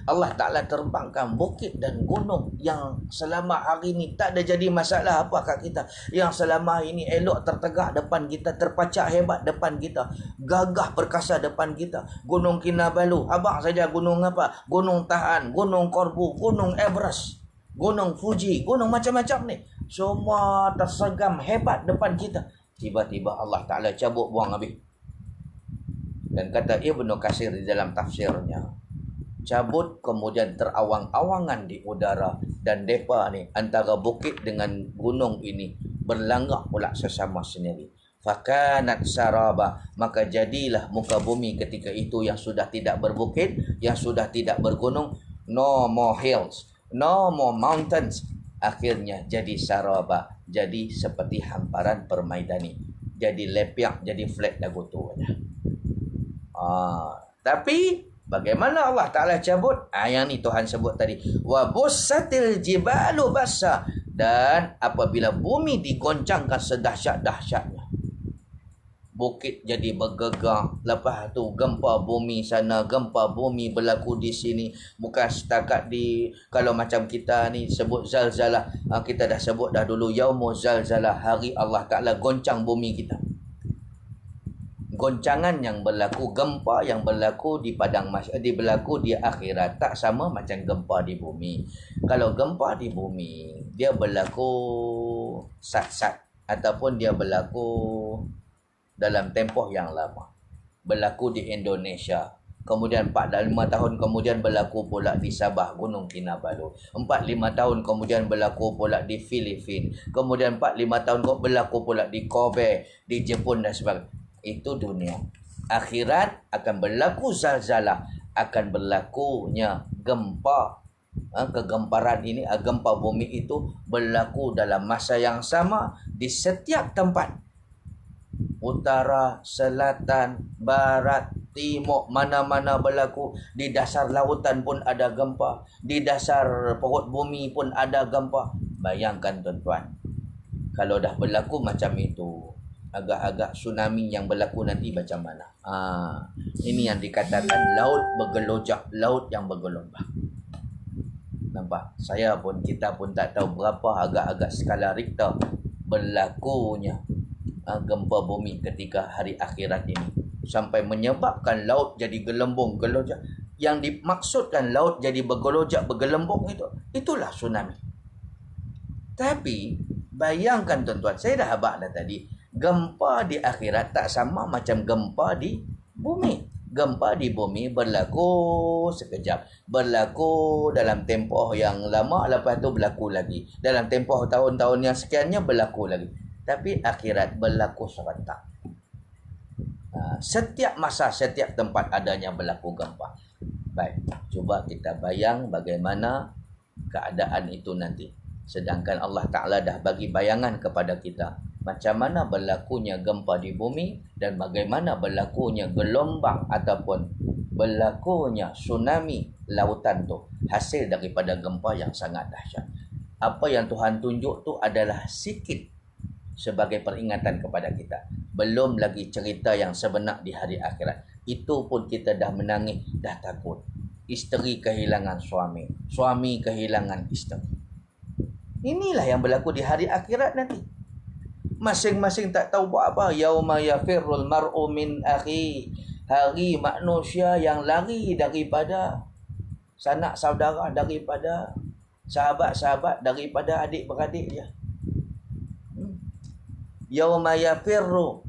Allah Ta'ala terbangkan bukit dan gunung yang selama hari ni tak ada jadi masalah apa kat kita. Yang selama ini elok tertegak depan kita, terpacak hebat depan kita, gagah perkasa depan kita. Gunung Kinabalu, abang saja gunung apa? Gunung Tahan, Gunung Korbu, Gunung Everest, Gunung Fuji, gunung macam-macam ni. Semua tersegam hebat depan kita. Tiba-tiba Allah Ta'ala cabut buang habis. Dan kata Ibnu Katsir di dalam tafsirnya, cabut kemudian terawang-awangan di udara, dan depa ni antara bukit dengan gunung ini berlanggak pula sesama sendiri. Fakanat saraba, maka jadilah muka bumi ketika itu yang sudah tidak berbukit, yang sudah tidak bergunung. No more hills, no more mountains, akhirnya jadi saraba, jadi seperti hamparan permaidani, jadi lepiak, jadi flat lagu tu aja. Tapi bagaimana Allah Ta'ala cabut? Yang ni Tuhan sebut tadi. Wa bussatil jibalu bassa. Dan apabila bumi digoncangkan sedahsyat-dahsyatnya, bukit jadi bergegar. Lepas tu gempa bumi sana, gempa bumi berlaku di sini. Bukan setakat di, kalau macam kita ni sebut zalzalah, kita dah sebut dah dulu, yaumuz zalzalah, hari Allah Ta'ala goncang bumi kita. Goncangan yang berlaku, gempa yang berlaku di padang berlaku di akhirat tak sama macam gempa di bumi. Kalau gempa di bumi, dia berlaku sat-sat ataupun dia berlaku dalam tempoh yang lama. Berlaku di Indonesia. Kemudian 4-5 tahun kemudian berlaku pula di Sabah, Gunung Kinabalu. 4-5 tahun kemudian berlaku pula di Filipina. Kemudian 4-5 tahun berlaku pula di Kobe, di Jepun dan sebagainya. Itu dunia. Akhirat akan berlaku zalzalah, akan berlakunya gempa. Kegemparan ini, gempa bumi itu berlaku dalam masa yang sama di setiap tempat. Utara, selatan, barat, timur, mana-mana berlaku. Di dasar lautan pun ada gempa. Di dasar perut bumi pun ada gempa. Bayangkan tuan-tuan, kalau dah berlaku macam itu, agak-agak tsunami yang berlaku nanti macam mana? Ini yang dikatakan laut bergelojak, laut yang bergelombang. Nampak? Kita pun tak tahu berapa agak-agak skala Richter berlakunya gempa bumi ketika hari akhirat ini, sampai menyebabkan laut jadi gelembung, gelojak. Yang dimaksudkan laut jadi bergelojak, bergelembung itulah tsunami. Tapi bayangkan tuan-tuan, saya dah habaq dah tadi, gempa di akhirat tak sama macam gempa di bumi. Gempa di bumi berlaku sekejap, berlaku dalam tempoh yang lama, lepas tu berlaku lagi. Dalam tempoh tahun-tahun yang sekiannya berlaku lagi. Tapi akhirat berlaku serentak. Setiap masa, setiap tempat adanya berlaku gempa. Baik, cuba kita bayang bagaimana keadaan itu nanti. Sedangkan Allah Ta'ala dah bagi bayangan kepada kita macam mana berlakunya gempa di bumi dan bagaimana berlakunya gelombang ataupun berlakunya tsunami lautan tu, hasil daripada gempa yang sangat dahsyat. Apa yang Tuhan tunjuk tu adalah sikit sebagai peringatan kepada kita. Belum lagi cerita yang sebenar di hari akhirat. Itu pun kita dah menangis, dah takut. Isteri kehilangan suami, suami kehilangan isteri. Inilah yang berlaku di hari akhirat nanti. Masing-masing tak tahu buat apa. Yauma yafirrul mar'u min akhi. Hari manusia yang lari daripada sanak saudara, daripada sahabat-sahabat, daripada adik-beradik dia. Yauma yafirru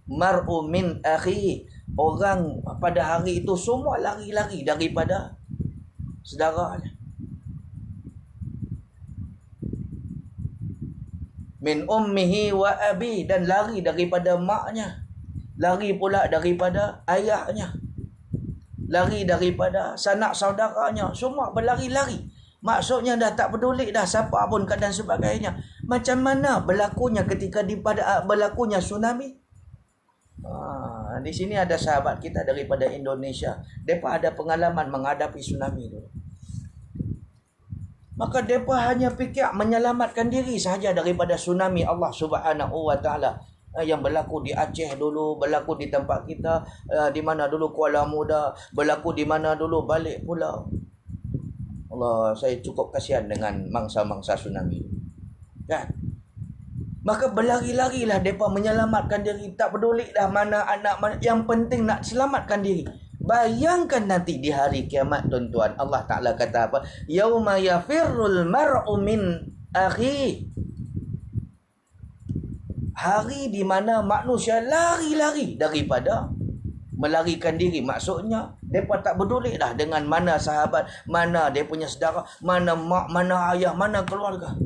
mar'u min akhi. Orang pada hari itu semua lari-lari daripada saudaranya. Min ummihi wa abi, dan lari daripada maknya, lari pula daripada ayahnya, lari daripada sanak saudaranya, semua berlari-lari. Maksudnya dah tak peduli dah siapa pun dan sebagainya. Macam mana berlakunya ketika berlakunya tsunami? Di sini ada sahabat kita daripada Indonesia, mereka ada pengalaman menghadapi tsunami dulu. Maka mereka hanya fikir menyelamatkan diri sahaja daripada tsunami Allah Subhanahu wa Ta'ala yang berlaku di Aceh dulu, berlaku di tempat kita, di mana dulu Kuala Muda, berlaku di mana dulu Balik Pulau. Allah, saya cukup kasihan dengan mangsa-mangsa tsunami. Kan? Maka berlari-larilah mereka menyelamatkan diri, tak peduli dah mana anak mana, yang penting nak selamatkan diri. Bayangkan nanti di hari kiamat tuan-tuan, Allah Ta'ala kata apa? Yauma yafirrul mar'u min akhi. Hari di mana manusia lari-lari daripada melarikan diri. Maksudnya, mereka tak peduli dah dengan mana sahabat, mana dia punya saudara, mana mak, mana ayah, mana keluarga.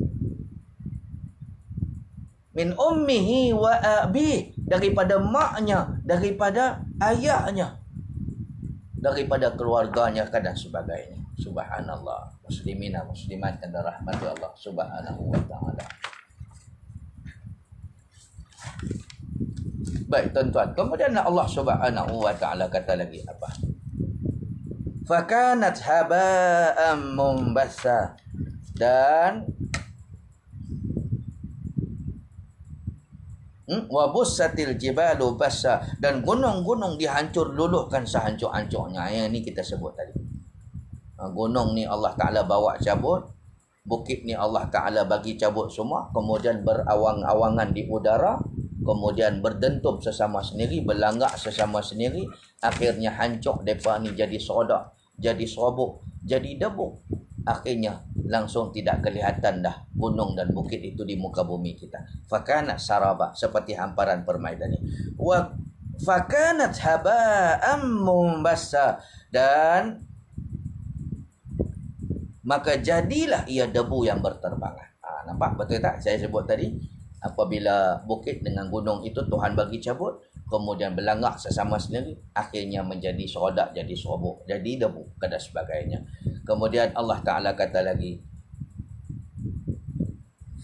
Min ummihi wa abi, daripada maknya, daripada ayahnya, daripada keluarganya dan sebagainya. Subhanallah. Muslimin dan muslimat yang dirahmati Allah Subhanahu wa taala. Baik tuan-tuan, kemudian Allah Subhanahu wa taala kata lagi apa? Fakanat haba'an mumbassa, dan wa bussatil jibalu bassa, dan gunung-gunung dihancur luluhkan sehancur-hancurnya. Yang ni kita sebut tadi. Gunung ni Allah Taala bawa cabut, bukit ni Allah Taala bagi cabut semua, kemudian berawang-awangan di udara, kemudian berdentum sesama sendiri, berlanggak sesama sendiri, akhirnya hancur depa ni jadi sodak, jadi serabut, jadi debu. Akhirnya langsung tidak kelihatan dah gunung dan bukit itu di muka bumi kita. Fakanat saraba, seperti hamparan permainan ini. Wa fakanat haba'an mumbassa, dan maka jadilah ia debu yang berterbangan. Nampak betul tak saya sebut tadi? Apabila bukit dengan gunung itu Tuhan bagi cabut, kemudian berlanggak sesama sendiri, akhirnya menjadi serodak, jadi serabut, jadi debu dan sebagainya. Kemudian Allah Ta'ala kata lagi,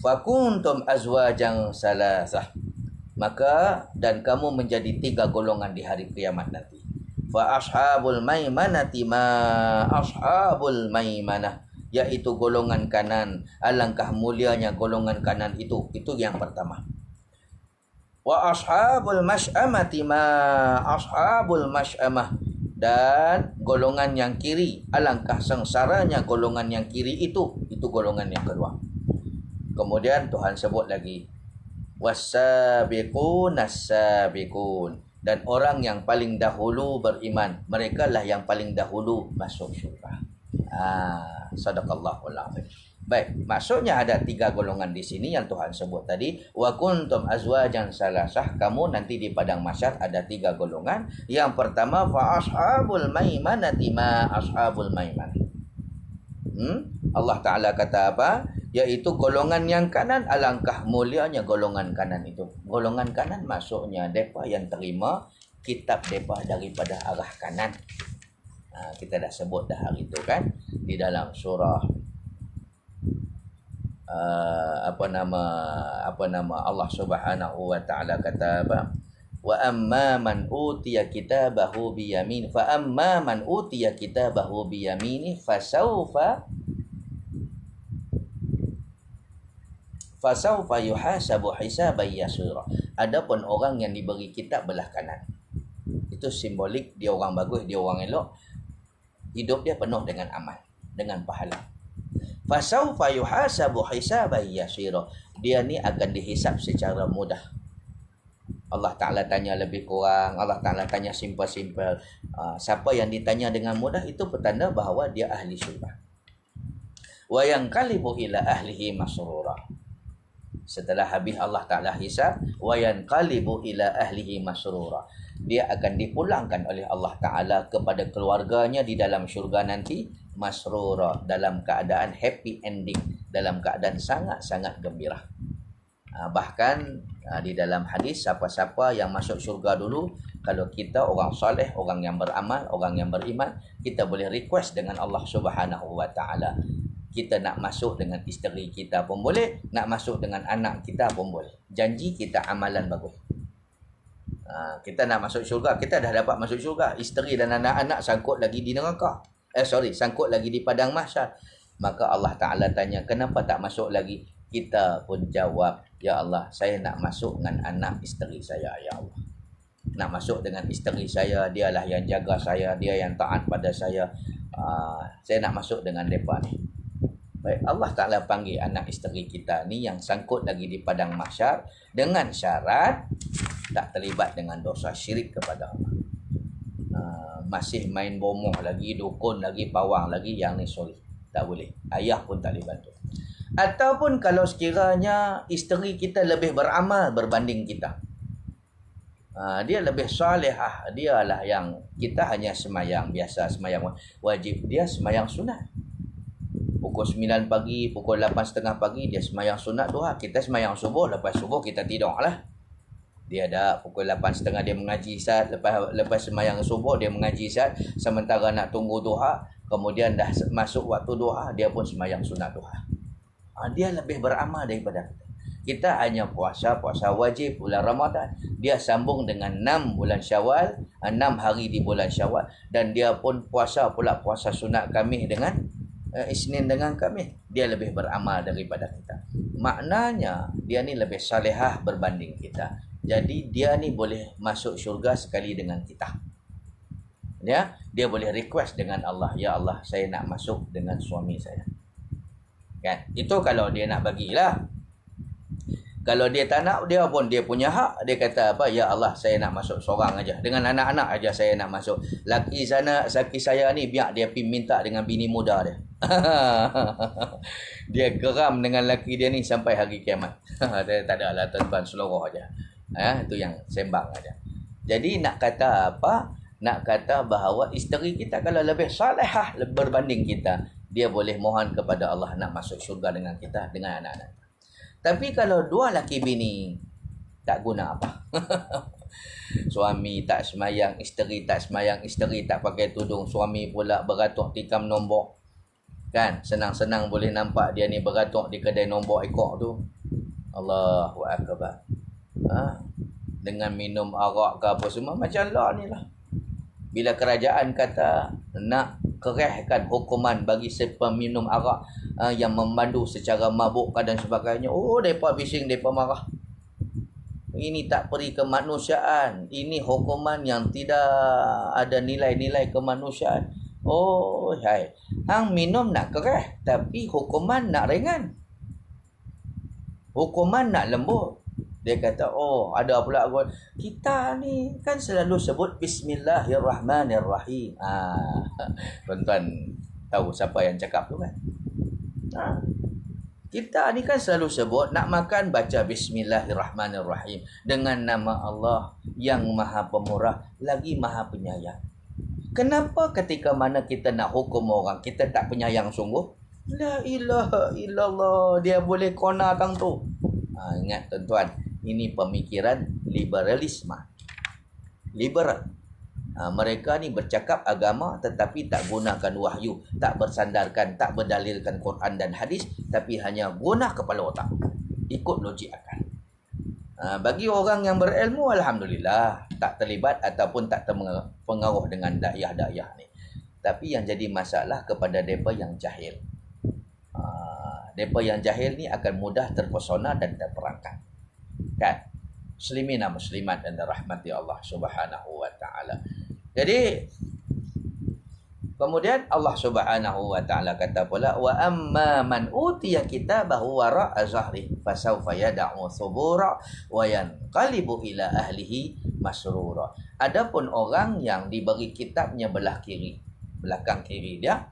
fakuntum azwajan salasah, maka dan kamu menjadi 3 golongan di hari kiamat nanti. Fa ashabul maimanati ma ashabul maimanah, yaitu golongan kanan. Alangkah mulianya golongan kanan itu yang pertama. Wa ashabul masy'amati ma ashabul masy'amah, dan golongan yang kiri, alangkah sengsaranya golongan yang kiri itu golongan yang kedua. Kemudian Tuhan sebut lagi, was-sabiqun as-sabiqun, dan orang yang paling dahulu beriman, mereka lah yang paling dahulu masuk syurga. Sadaqallahul azim. Baik, maksudnya ada 3 golongan di sini yang Tuhan sebut tadi. Wa kuntum azwajan salasah, kamu nanti di padang mahsyar ada 3 golongan. Yang pertama, fa ashabul maimanati ma ashabul maiman. Allah Ta'ala kata apa? Yaitu golongan yang kanan, alangkah mulianya golongan kanan itu. Golongan kanan maksudnya depa yang terima kitab depa daripada arah kanan. Kita dah sebut dah hari itu kan, di dalam surah apa nama Allah Subhanahu wa taala kata apa? Wa amma man utiya kitabahu bi yamin, fa amma man utiya kitabahu bi yamini fasawfa yuhasabu hisaban yasira. Adapun orang yang diberi kitab belah kanan, itu simbolik dia orang bagus, dia orang elok, hidup dia penuh dengan amal, dengan pahala. Fasawfa yuhasabu hisaban yasira, dia ni akan dihisap secara mudah. Allah Ta'ala tanya lebih kurang, Allah Ta'ala tanya simple-simple. Siapa yang ditanya dengan mudah itu petanda bahawa dia ahli syurga. Wa yanqalibu ila ahlihi masrura. Setelah habis Allah Ta'ala hisab, wa yanqalibu ila ahlihi masrura, dia akan dipulangkan oleh Allah Ta'ala kepada keluarganya di dalam syurga nanti, masrura, dalam keadaan happy ending, dalam keadaan sangat-sangat gembira. Bahkan di dalam hadis, siapa-siapa yang masuk syurga dulu, kalau kita orang soleh, orang yang beramal, orang yang beriman, kita boleh request dengan Allah Subhanahu wa Ta'ala. Kita nak masuk dengan isteri kita pun boleh, nak masuk dengan anak kita pun boleh. Janji kita amalan bagus. Kita nak masuk syurga, kita dah dapat masuk syurga, isteri dan anak-anak sangkut lagi di neraka. Sangkut lagi di padang mahsyar. Maka Allah Ta'ala tanya, kenapa tak masuk lagi? Kita pun jawab, ya Allah, saya nak masuk dengan anak isteri saya, ya Allah. Nak masuk dengan isteri saya, dialah yang jaga saya, dia yang taat pada saya. Saya nak masuk dengan mereka ni. Baik, Allah Ta'ala panggil anak isteri kita ni yang sangkut lagi di padang mahsyar dengan syarat tak terlibat dengan dosa syirik kepada Allah. Masih main bomoh lagi, dukun lagi, pawang lagi, yang ni sorry, tak boleh. Ayah pun tak boleh bantu. Ataupun kalau sekiranya isteri kita lebih beramal berbanding kita, dia lebih salihah, dialah yang kita hanya semayang biasa, semayang wajib, dia semayang sunat. Pukul 9 pagi, pukul 8.30 pagi dia semayang sunat duha, kita semayang subuh, lepas subuh kita tidur lah. Dia dah pukul 8.30 dia mengaji Isat, lepas semayang subuh dia mengaji Isat, sementara nak tunggu duha, Kemudian dah masuk waktu duha, dia pun sembahyang sunat duha. Dia lebih beramal daripada kita. Kita hanya puasa wajib bulan Ramadan. Dia sambung dengan 6 bulan Syawal, 6 hari di bulan Syawal, dan dia pun puasa sunat Khamis dengan Isnin dengan Khamis. Dia lebih beramal daripada kita. Maknanya dia ni lebih salihah berbanding kita. Jadi dia ni boleh masuk syurga sekali dengan kita. Dia boleh request dengan Allah, ya Allah, saya nak masuk dengan suami saya. Kan? Itu kalau dia nak bagilah. Kalau dia tak nak, dia pun dia punya hak. Dia kata apa? Ya Allah, saya nak masuk seorang aja. Dengan anak-anak aja saya nak masuk. Laki saya ni biar dia pergi minta dengan bini muda dia. Dia geram dengan laki dia ni sampai hari kiamat. Dia tak ada lah, tuan-tuan, seluruh aja. Itu yang sembang aja. Jadi nak kata apa? Nak kata bahawa isteri kita kalau lebih salihah berbanding kita, dia boleh mohon kepada Allah nak masuk syurga dengan kita, dengan anak-anak. Tapi kalau dua laki bini, tak guna apa. Suami tak semayang, isteri tak semayang, isteri tak pakai tudung, suami pula beratuk tikam nombok. Kan? Senang-senang boleh nampak dia ni beratuk di kedai nombok ekor tu. Allahu Akbar. Dengan minum arak ke apa semua, macam lah ni lah. Bila kerajaan kata nak kerahkan hukuman bagi peminum arak yang memandu secara mabuk dan sebagainya, mereka bising, mereka marah. Ini tak peri kemanusiaan. Ini hukuman yang tidak ada nilai-nilai kemanusiaan. Hai. Hang minum nak kerah, tapi hukuman nak ringan. Hukuman nak lembut. Dia kata, ada pula kita ni kan selalu sebut Bismillahirrahmanirrahim. Tuan-tuan tahu siapa yang cakap tu kan? Kita ni kan selalu sebut nak makan baca Bismillahirrahmanirrahim dengan nama Allah yang Maha Pemurah lagi Maha Penyayang. Kenapa ketika mana kita nak hukum orang, kita tak penyayang sungguh? La ilaha illallah, dia boleh kona tang tu. Ingat tuan-tuan, ini pemikiran liberalisme. Liberal. Mereka ni bercakap agama tetapi tak gunakan wahyu, tak bersandarkan, tak berdalilkan Quran dan hadis, tapi hanya guna kepala otak, ikut logik akal. Bagi orang yang berilmu, alhamdulillah, tak terlibat ataupun tak terpengaruh dengan dakyah-dakyah ni. Tapi yang jadi masalah kepada mereka yang jahil. Mereka yang jahil ni akan mudah terpesona dan terperangkap. Kan? Muslimin dan muslimat dan rahmati Allah Subhanahu wa taala. Jadi kemudian Allah Subhanahu wa taala kata pula, wa amma man utiya kitabahu wara'a zahri fasawfa yad'u thubura wa yanqalibu ila ahlihi masrura. Adapun orang yang diberi kitabnya belah kiri, belakang kiri dia,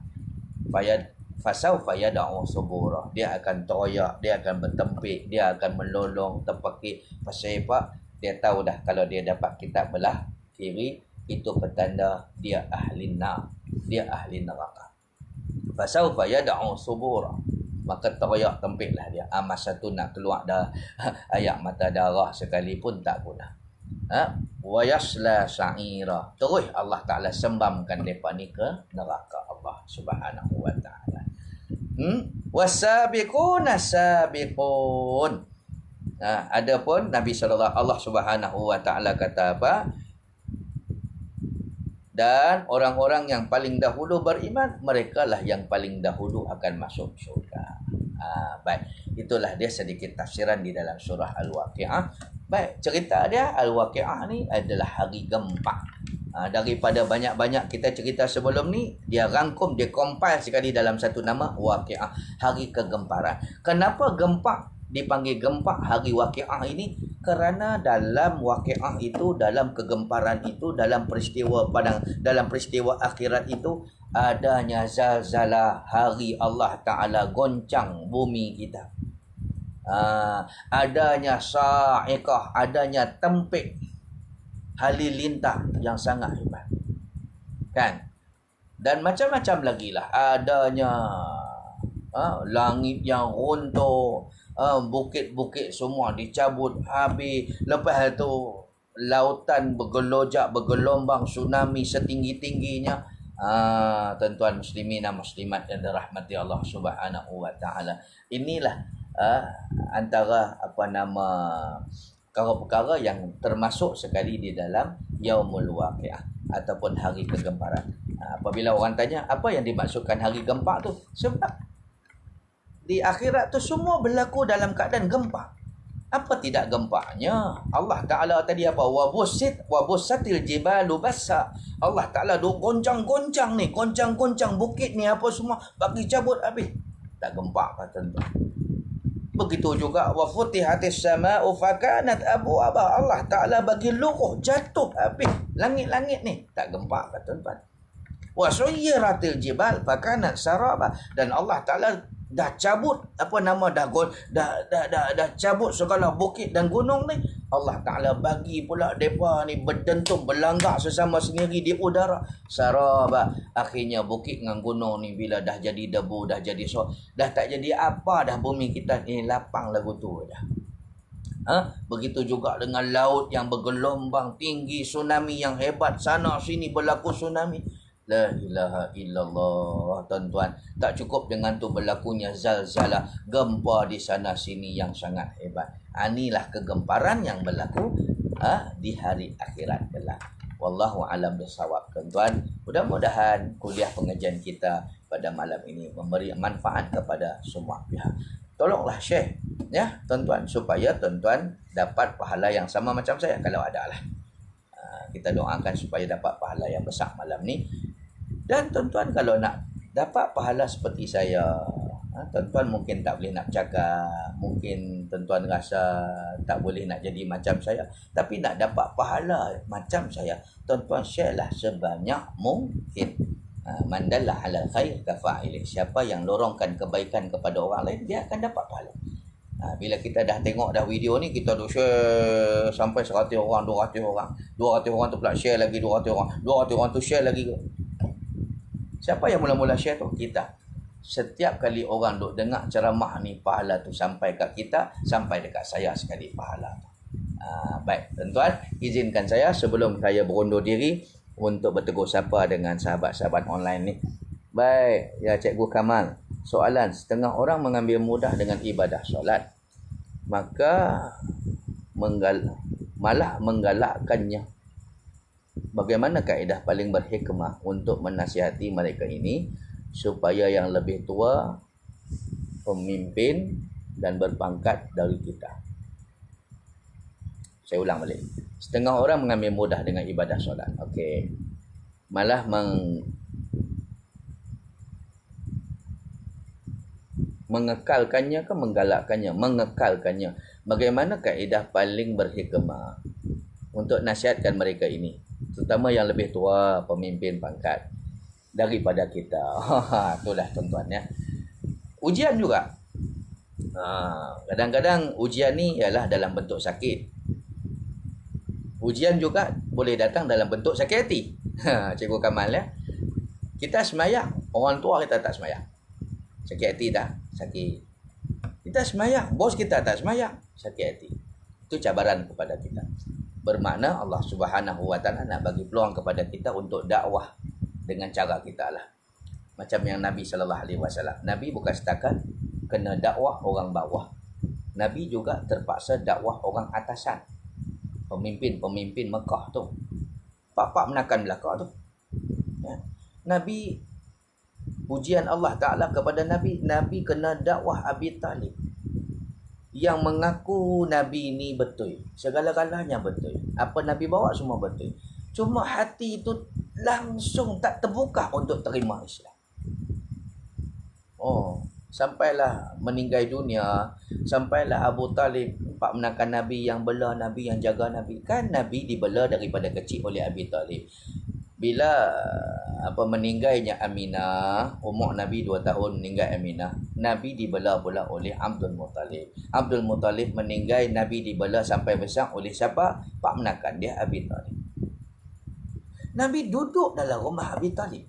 fasawfa yad'u thubura, dia akan teroyak, dia akan bertempik, dia akan melolong, terpekik. Pasal apa? Dia tahu dah kalau dia dapat kitab belah kiri, itu petanda dia ahli nar, dia ahli neraka. Fasawfa yad'u thubura, maka teroyak tempiklah dia. Masa tu nak keluar dah air mata darah sekalipun tak guna. Wa yasla sa'ira, terus Allah Taala sembamkan depa ni ke neraka Allah Subhanahu wa taala. Wasabiquna sabiqun. Adapun Nabi sallallahu Allah Subhanahu wa taala kata apa? Dan orang-orang yang paling dahulu beriman, merekalah yang paling dahulu akan masuk syurga. Baik, itulah dia sedikit tafsiran di dalam surah Al-Waqi'ah. Baik, cerita dia Al-Waqi'ah ni adalah hari gempa. Daripada banyak-banyak kita cerita sebelum ni, dia rangkum, dia compile sekali dalam satu nama, Waqi'ah, hari kegemparan. Kenapa gempa dipanggil gempa hari Waqi'ah ini? Kerana dalam Waqi'ah itu, dalam kegemparan itu, dalam peristiwa dalam peristiwa akhirat itu, adanya zalzalah, hari Allah Ta'ala goncang bumi kita. Adanya sa'iqah, adanya tempik, halilintar yang sangat hebat. Kan? Dan macam-macam lagi lah. Adanya langit yang runtuh, bukit-bukit semua dicabut habis. Lepas tu lautan bergelojak, bergelombang, tsunami setinggi-tingginya. Tuan-tuan muslimin dan muslimat yang dirahmati Allah Subhanahu wa taala. Inilah antara perkara-perkara yang termasuk sekali di dalam Yaumul Waqiah ataupun hari kegemparan. Apabila orang tanya apa yang dimaksudkan hari gempa tu, sebab di akhirat tu semua berlaku dalam keadaan gempa. Apa tidak gempanya? Allah Ta'ala tadi apa? Wabusatil jibalu bassa. Allah Ta'ala goncang-goncang ni, goncang-goncang bukit ni apa semua bagi cabut habis. Tak gempa kata tuan. Begitu juga wafutihatis sama'u fakanat abwaba. Allah Ta'ala bagi luruh jatuh habis. Langit-langit ni tak gempa kata tuan. Wasuyiratil jibal fakanat saraba. Dan Allah Ta'ala dah cabut dah cabut segala bukit dan gunung ni. Allah Ta'ala bagi pula mereka ni berdentum, berlanggak sesama sendiri di udara. Saraba. Akhirnya bukit dengan gunung ni bila dah jadi debu, dah jadi dah tak jadi apa dah bumi kita ni, lapang lagu tu dah. Begitu juga dengan laut yang bergelombang tinggi, tsunami yang hebat, sana sini berlaku tsunami. La ilaha illallah, tuan-tuan. Tak cukup dengan tu berlakunya zalzalah, gempa di sana sini yang sangat hebat. Inilah kegemparan yang berlaku di hari akhirat kelak. Wallahu alam bisawab, tuan-tuan. Mudah-mudahan kuliah pengajian kita pada malam ini memberi manfaat kepada semua pihak. Tolonglah share ya, tuan-tuan, supaya tuan-tuan dapat pahala yang sama macam saya kalau ada lah. Kita doakan supaya dapat pahala yang besar malam ni. Dan tuan-tuan kalau nak dapat pahala seperti saya, tuan-tuan mungkin tak boleh nak bercakap, mungkin tuan-tuan rasa tak boleh nak jadi macam saya, tapi nak dapat pahala macam saya, tuan-tuan share lah sebanyak mungkin. Man dalla ala khair kafa'ilih. Siapa yang lorongkan kebaikan kepada orang lain, dia akan dapat pahala. Bila kita dah tengok dah video ni, kita dah share sampai 100 orang, 200 orang. 200 orang tu pula share lagi 200 orang. 200 orang tu share lagi. Siapa yang mula-mula share tu? Kita. Setiap kali orang duk dengar ceramah ni, pahala tu sampai kat kita, sampai dekat saya sekali pahala tu. Baik, tuan-tuan, izinkan saya sebelum saya berundur diri untuk bertegur sapa dengan sahabat-sahabat online ni. Baik, ya Cikgu Kamal. Soalan, setengah orang mengambil mudah dengan ibadah solat, maka malah menggalakkannya. Bagaimana kaedah paling berhikmah untuk menasihati mereka ini supaya yang lebih tua, pemimpin dan berpangkat dari kita? Saya ulang balik. Setengah orang mengambil mudah dengan ibadah solat. Okey. Malah mengekalkannya ke menggalakkannya? Mengekalkannya. Bagaimana kaedah paling berhikmah untuk nasihatkan mereka ini, terutama yang lebih tua, pemimpin pangkat daripada kita? Itulah tuan-tuan ya. Ujian juga. Kadang-kadang ujian ni ialah dalam bentuk sakit. Ujian juga boleh datang dalam bentuk sakit hati. Cikgu Kamal ya. Kita semayang, orang tua kita tak semayang. Sakit hati dah, sakit. Kita semayang, bos kita tak semayang, sakit hati. Itu cabaran kepada kita. Bermakna Allah Subhanahu wa taala nak bagi peluang kepada kita untuk dakwah dengan cara kita lah. Macam yang Nabi sallallahu alaihi wasallam. Nabi bukan setakat kena dakwah orang bawah. Nabi juga terpaksa dakwah orang atasan. Pemimpin-pemimpin Mekah tu. Pak-pak menakan belakang tu. Ya. Nabi, pujian Allah Ta'ala kepada Nabi, Nabi kena dakwah Abi Talib, yang mengaku Nabi ni betul, segala-galanya betul, apa Nabi bawa semua betul, cuma hati itu langsung tak terbuka untuk terima Islam. Sampailah meninggal dunia, sampailah Abu Talib, pak menakan Nabi, yang bela Nabi, yang jaga Nabi. Kan Nabi dibela daripada kecil oleh Abi Talib. Bila meninggalnya Aminah, umur Nabi 2 tahun meninggal Aminah, Nabi dibela pula oleh Abdul Muttalib. Abdul Muttalib meninggal, Nabi dibela sampai besar oleh siapa? Pak menakan dia, Abi Talib. Nabi duduk dalam rumah Abi Talib.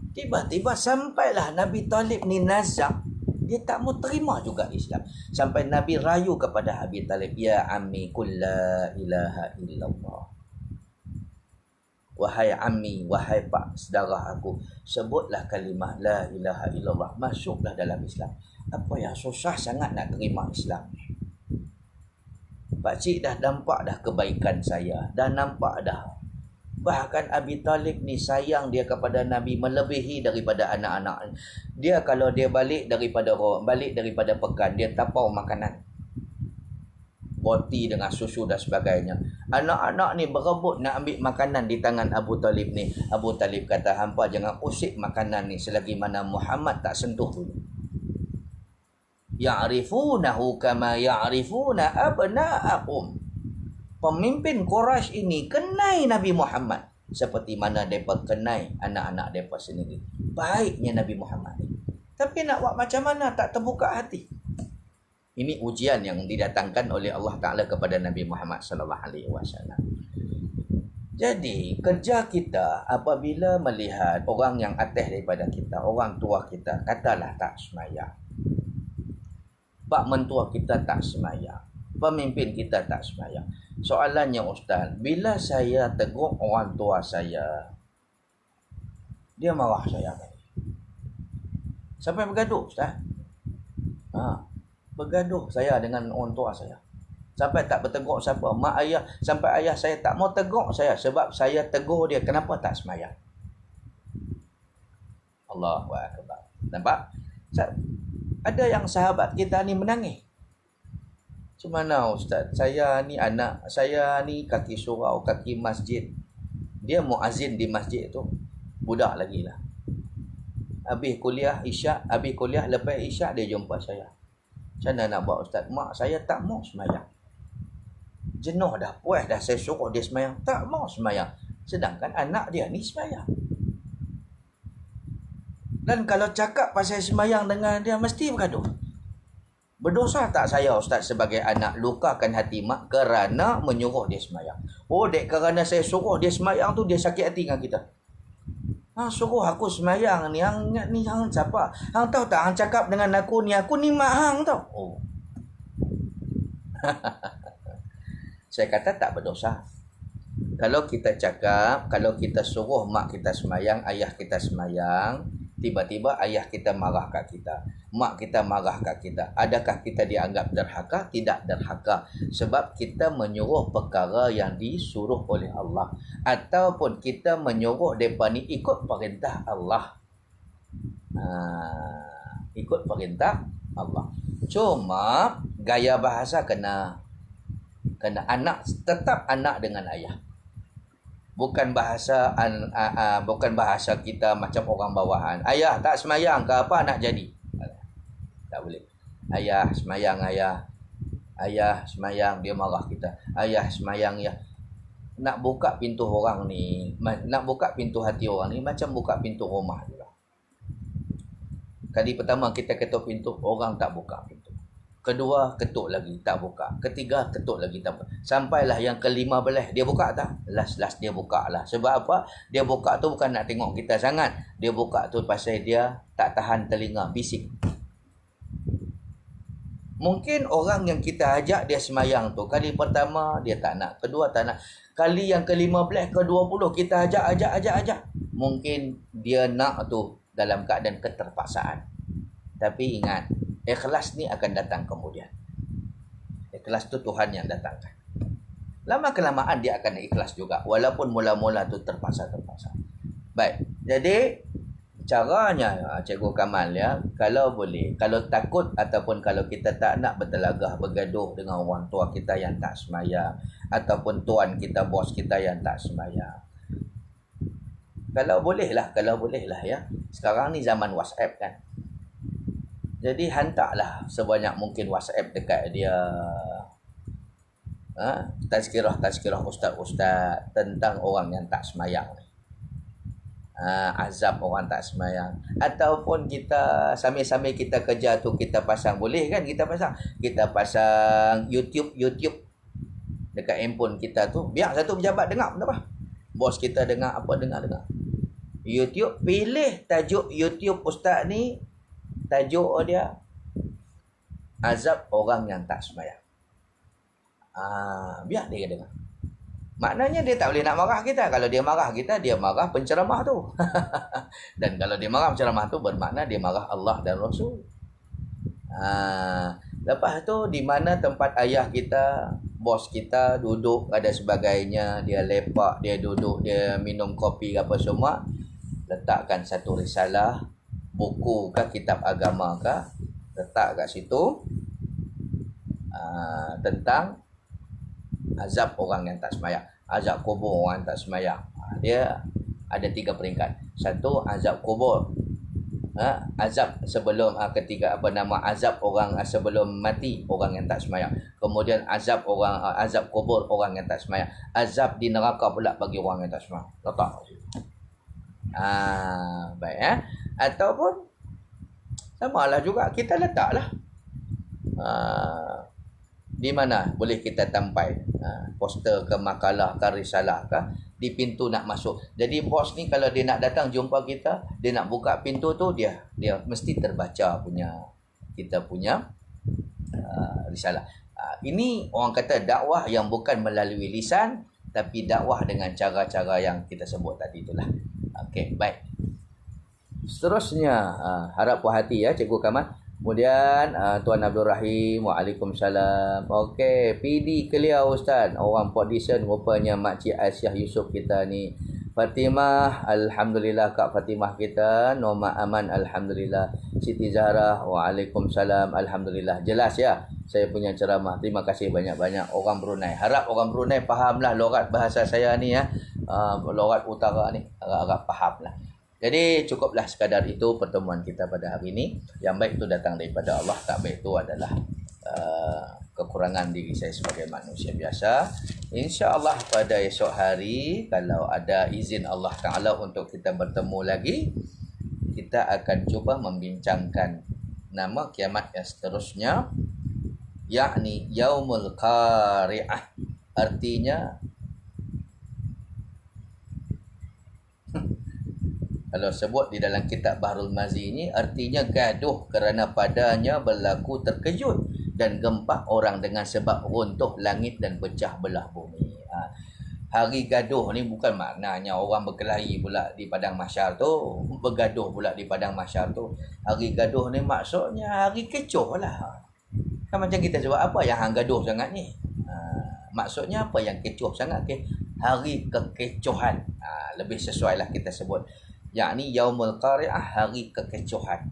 Tiba-tiba sampailah Nabi Talib ni nazak, dia tak mau terima juga Islam. Sampai Nabi rayu kepada Abi Talib, ya ammi qul la ilaha illallah. wahai ammi, wahai pak saudara aku, sebutlah kalimah la ilaha illallah, masuklah dalam Islam. Apa yang susah sangat nak terima Islam ni? Pakcik dah nampak dah kebaikan saya, dah nampak dah. Bahkan Abi Talib ni sayang dia kepada Nabi melebihi daripada anak-anak. Dia kalau dia balik daripada pekan, dia tapau makanan, roti dengan susu dan sebagainya. Anak-anak ni berebut nak ambil makanan di tangan Abu Talib ni. Abu Talib kata, hampa jangan usik makanan ni selagi mana Muhammad tak sentuh dulu. Ya'rifunahu kama ya'rifuna abna'ahum. Pemimpin Quraisy ini kenai Nabi Muhammad seperti mana mereka kenai anak-anak mereka sendiri. Baiknya Nabi Muhammad. Tapi nak buat macam mana, tak terbuka hati. Ini ujian yang didatangkan oleh Allah Ta'ala kepada Nabi Muhammad SAW. Jadi, kerja kita apabila melihat orang yang atas daripada kita, orang tua kita, katalah tak sembahyang. Pak mentua kita tak sembahyang. Pemimpin kita tak sembahyang. Soalannya Ustaz, bila saya tegur orang tua saya, dia marah saya. Sampai bergaduh Ustaz. Bergaduh saya dengan orang tua saya. Sampai tak bertegur siapa, mak ayah, sampai ayah saya tak mau tegur saya sebab saya tegur dia kenapa tak sembahyang. Allahu Akbar. Nampak? Ada yang sahabat kita ni menangis. Macam mana Ustaz? Saya ni anak, saya ni kaki surau, kaki masjid. Dia muazzin di masjid tu. Budak lagi lah. Habis kuliah Isyak, lepas Isyak dia jumpa saya. Macam mana nak buat Ustaz? Mak saya tak mau sembahyang. Jenuh dah, puas dah saya suruh dia sembahyang. Tak mau sembahyang. Sedangkan anak dia ni sembahyang. Dan kalau cakap pasal sembahyang dengan dia, mesti bergaduh. Berdosa tak saya Ustaz sebagai anak lukakan hati mak kerana menyuruh dia sembahyang? Oh dek, kerana saya suruh dia sembahyang tu dia sakit hati dengan kita. Suruh aku sembahyang ni, hang siapa? Hang tahu tak, hang cakap dengan aku ni mak hang tau. Oh. Saya kata tak berdosa. Kalau kita cakap, kalau kita suruh mak kita sembahyang, ayah kita sembahyang, tiba-tiba ayah kita marah kat kita, mak kita marah kat kita, adakah kita dianggap derhaka? Tidak derhaka, sebab kita menyuruh perkara yang disuruh oleh Allah, ataupun kita menyuruh mereka ni ikut perintah Allah. Ikut perintah Allah. Cuma gaya bahasa kena anak, tetap anak dengan ayah. Bukan bahasa kita macam orang bawahan. Ayah tak semayang ke apa nak jadi? Tak boleh. Ayah semayang, ayah semayang, dia marah kita. Ayah semayang ya. Nak buka pintu orang ni, nak buka pintu hati orang ni macam buka pintu rumah juga. Kali pertama kita ketuk pintu, orang tak buka pintu. Kedua, ketuk lagi, tak buka. Ketiga, ketuk lagi, tak buka. Sampailah yang ke-15, dia buka tak? Last dia buka lah. Sebab apa? Dia buka tu bukan nak tengok kita sangat. Dia buka tu pasal dia tak tahan telinga, bising. Mungkin orang yang kita ajak dia semayang tu, kali pertama dia tak nak, kedua tak nak. Kali yang ke-15, ke-20 kita ajak. Mungkin dia nak tu dalam keadaan keterpaksaan. Tapi ingat, ikhlas ni akan datang kemudian. Ikhlas tu Tuhan yang datangkan. Lama kelamaan dia akan ikhlas juga. Walaupun mula-mula tu terpaksa. Baik. Jadi, caranya Cikgu Kamal ya, kalau boleh, kalau takut ataupun kalau kita tak nak bertelagah bergaduh dengan orang tua kita yang tak sembahyang, ataupun tuan kita, bos kita yang tak sembahyang. Kalau boleh lah ya. Sekarang ni zaman WhatsApp kan. Jadi hantarlah sebanyak mungkin WhatsApp dekat dia. Tazkirah ustaz-ustaz tentang orang yang tak semayang ni. Azab orang tak semayang. Ataupun kita sambil-sambil kita kerja tu kita pasang, boleh kan kita pasang YouTube dekat handphone kita tu. Biar satu pejabat dengar pun tak apa. Bos kita dengar dengar. YouTube, pilih tajuk YouTube ustaz ni. Tajuk dia azab orang yang tak sembahyang. Biar dia dengar. maknanya dia tak boleh nak marah kita. Kalau dia marah kita, dia marah penceramah tu. Dan kalau dia marah penceramah tu, bermakna dia marah Allah dan Rasul. Lepas tu, di mana tempat ayah kita, bos kita duduk ada sebagainya, dia lepak, dia duduk, dia minum kopi apa semua, letakkan satu risalah, buku ke kitab agama ke, letak kat situ, tentang azab orang yang tak sembahyang, azab kubur orang tak sembahyang. Dia ada 3 peringkat. Satu, azab kubur, azab sebelum ketika azab orang sebelum mati, orang yang tak sembahyang. Kemudian azab kubur orang yang tak sembahyang. Azab di neraka pula bagi orang yang tak sembahyang. Letak. Baik. Ataupun samalah juga, kita letaklah di mana boleh kita tampai poster ke, makalah ke, risalah ke, di pintu nak masuk. Jadi bos ni kalau dia nak datang jumpa kita, dia nak buka pintu tu, dia mesti terbaca kita punya risalah. Ini orang kata dakwah yang bukan melalui lisan, tapi dakwah dengan cara-cara yang kita sebut tadi itulah. Okey, baik. Seterusnya, harap puas hati ya Cikgu Kamal. Kemudian Tuan Abdul Rahim, waalaikumsalam. Okey, PD clear Ustaz. Orang Port Dickson rupanya Makcik Aisyah Yusof kita ni. Fatimah, alhamdulillah Kak Fatimah kita. Norma Aman, alhamdulillah. Siti Zahra, waalaikumsalam, alhamdulillah. Jelas ya saya punya ceramah. Terima kasih banyak-banyak orang Brunei. Harap orang Brunei fahamlah logat bahasa saya ni ya. Logat utara ni agak-agak fahamlah. Jadi cukuplah sekadar itu pertemuan kita pada hari ini. Yang baik itu datang daripada Allah, tak baik itu adalah kekurangan diri saya sebagai manusia biasa. InsyaAllah pada esok hari, kalau ada izin Allah Ta'ala untuk kita bertemu lagi, kita akan cuba membincangkan nama kiamat yang seterusnya, yakni Yaumul Qari'ah. Artinya, kalau sebut di dalam kitab Bahrul Mazi ini, artinya gaduh kerana padanya berlaku terkejut dan gempa orang dengan sebab runtuh langit dan pecah belah bumi. Hari gaduh ni bukan maknanya orang berkelahi pula di padang mahsyar tu, bergaduh pula di padang mahsyar tu. Hari gaduh ni maksudnya hari kecoh lah. Kan macam kita sebut, apa yang hang gaduh sangat ni? Maksudnya apa yang kecoh sangat? Hari kekecohan. Lebih sesuai lah kita sebut. Yakni Yaumul Qari'ah, hari kekecohan,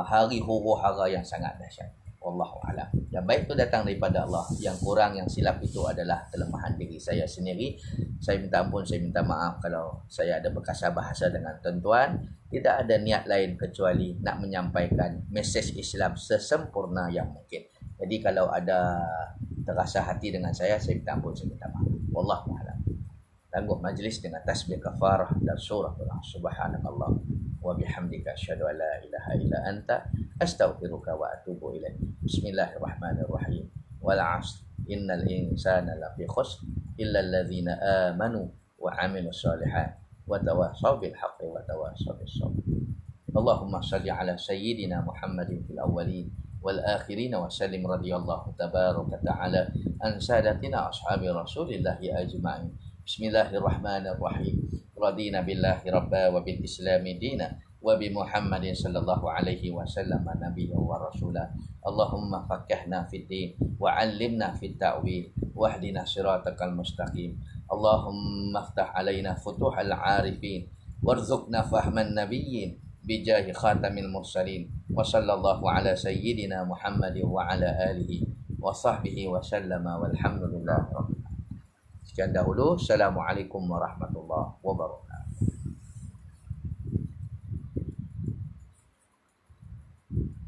hari huru-hara yang sangat dahsyat. Wallahu a'lam. Yang baik itu datang daripada Allah. Yang kurang, yang silap itu adalah kelemahan diri saya sendiri. Saya minta ampun, saya minta maaf kalau saya ada berkasar bahasa dengan tuan-tuan. Tidak ada niat lain kecuali nak menyampaikan mesej Islam sesempurna yang mungkin. Jadi kalau ada terasa hati dengan saya minta ampun, saya minta maaf. Wallahu a'lam. Tangguh majlis dengan tasbih kafarah dan surah Subhanakallah wa bihamdika asyhadu an la ilaha illa anta astaghfiruka wa atubu ilaik. Bismillahirrahmanirrahim. Wal 'asr innal insana lafi khusr illa alladhina amanu wa 'amilus shalihat wa tawassaw bil haqqi wa tawassaw bis sabr. Allahumma shalli ala sayyidina Muhammadin fil awwalin wal akhirin wa sallim radhiyallahu tabaraka ta'ala an sadatina ashabi rasulillahi ajma'in. Bismillahirrahmanirrahim. Radina billahi rabba wa bil islami dina wa bi Muhammadin sallallahu alaihi wasallam nabiyyan wa rasula. Allahumma fakkihna fid din wa 'allimna fit ta'wil wa hdina siratal mustaqim. Allahumma iftah alaina futuhal 'arifin warzuqna fahman nabiyyin bijahi khatamil mursalin. Wa sallallahu ala sayyidina Muhammadin wa ala alihi wa sahbihi wa sallama walhamdulillah. Sekian dahulu. Assalamualaikum warahmatullahi wabarakatuh.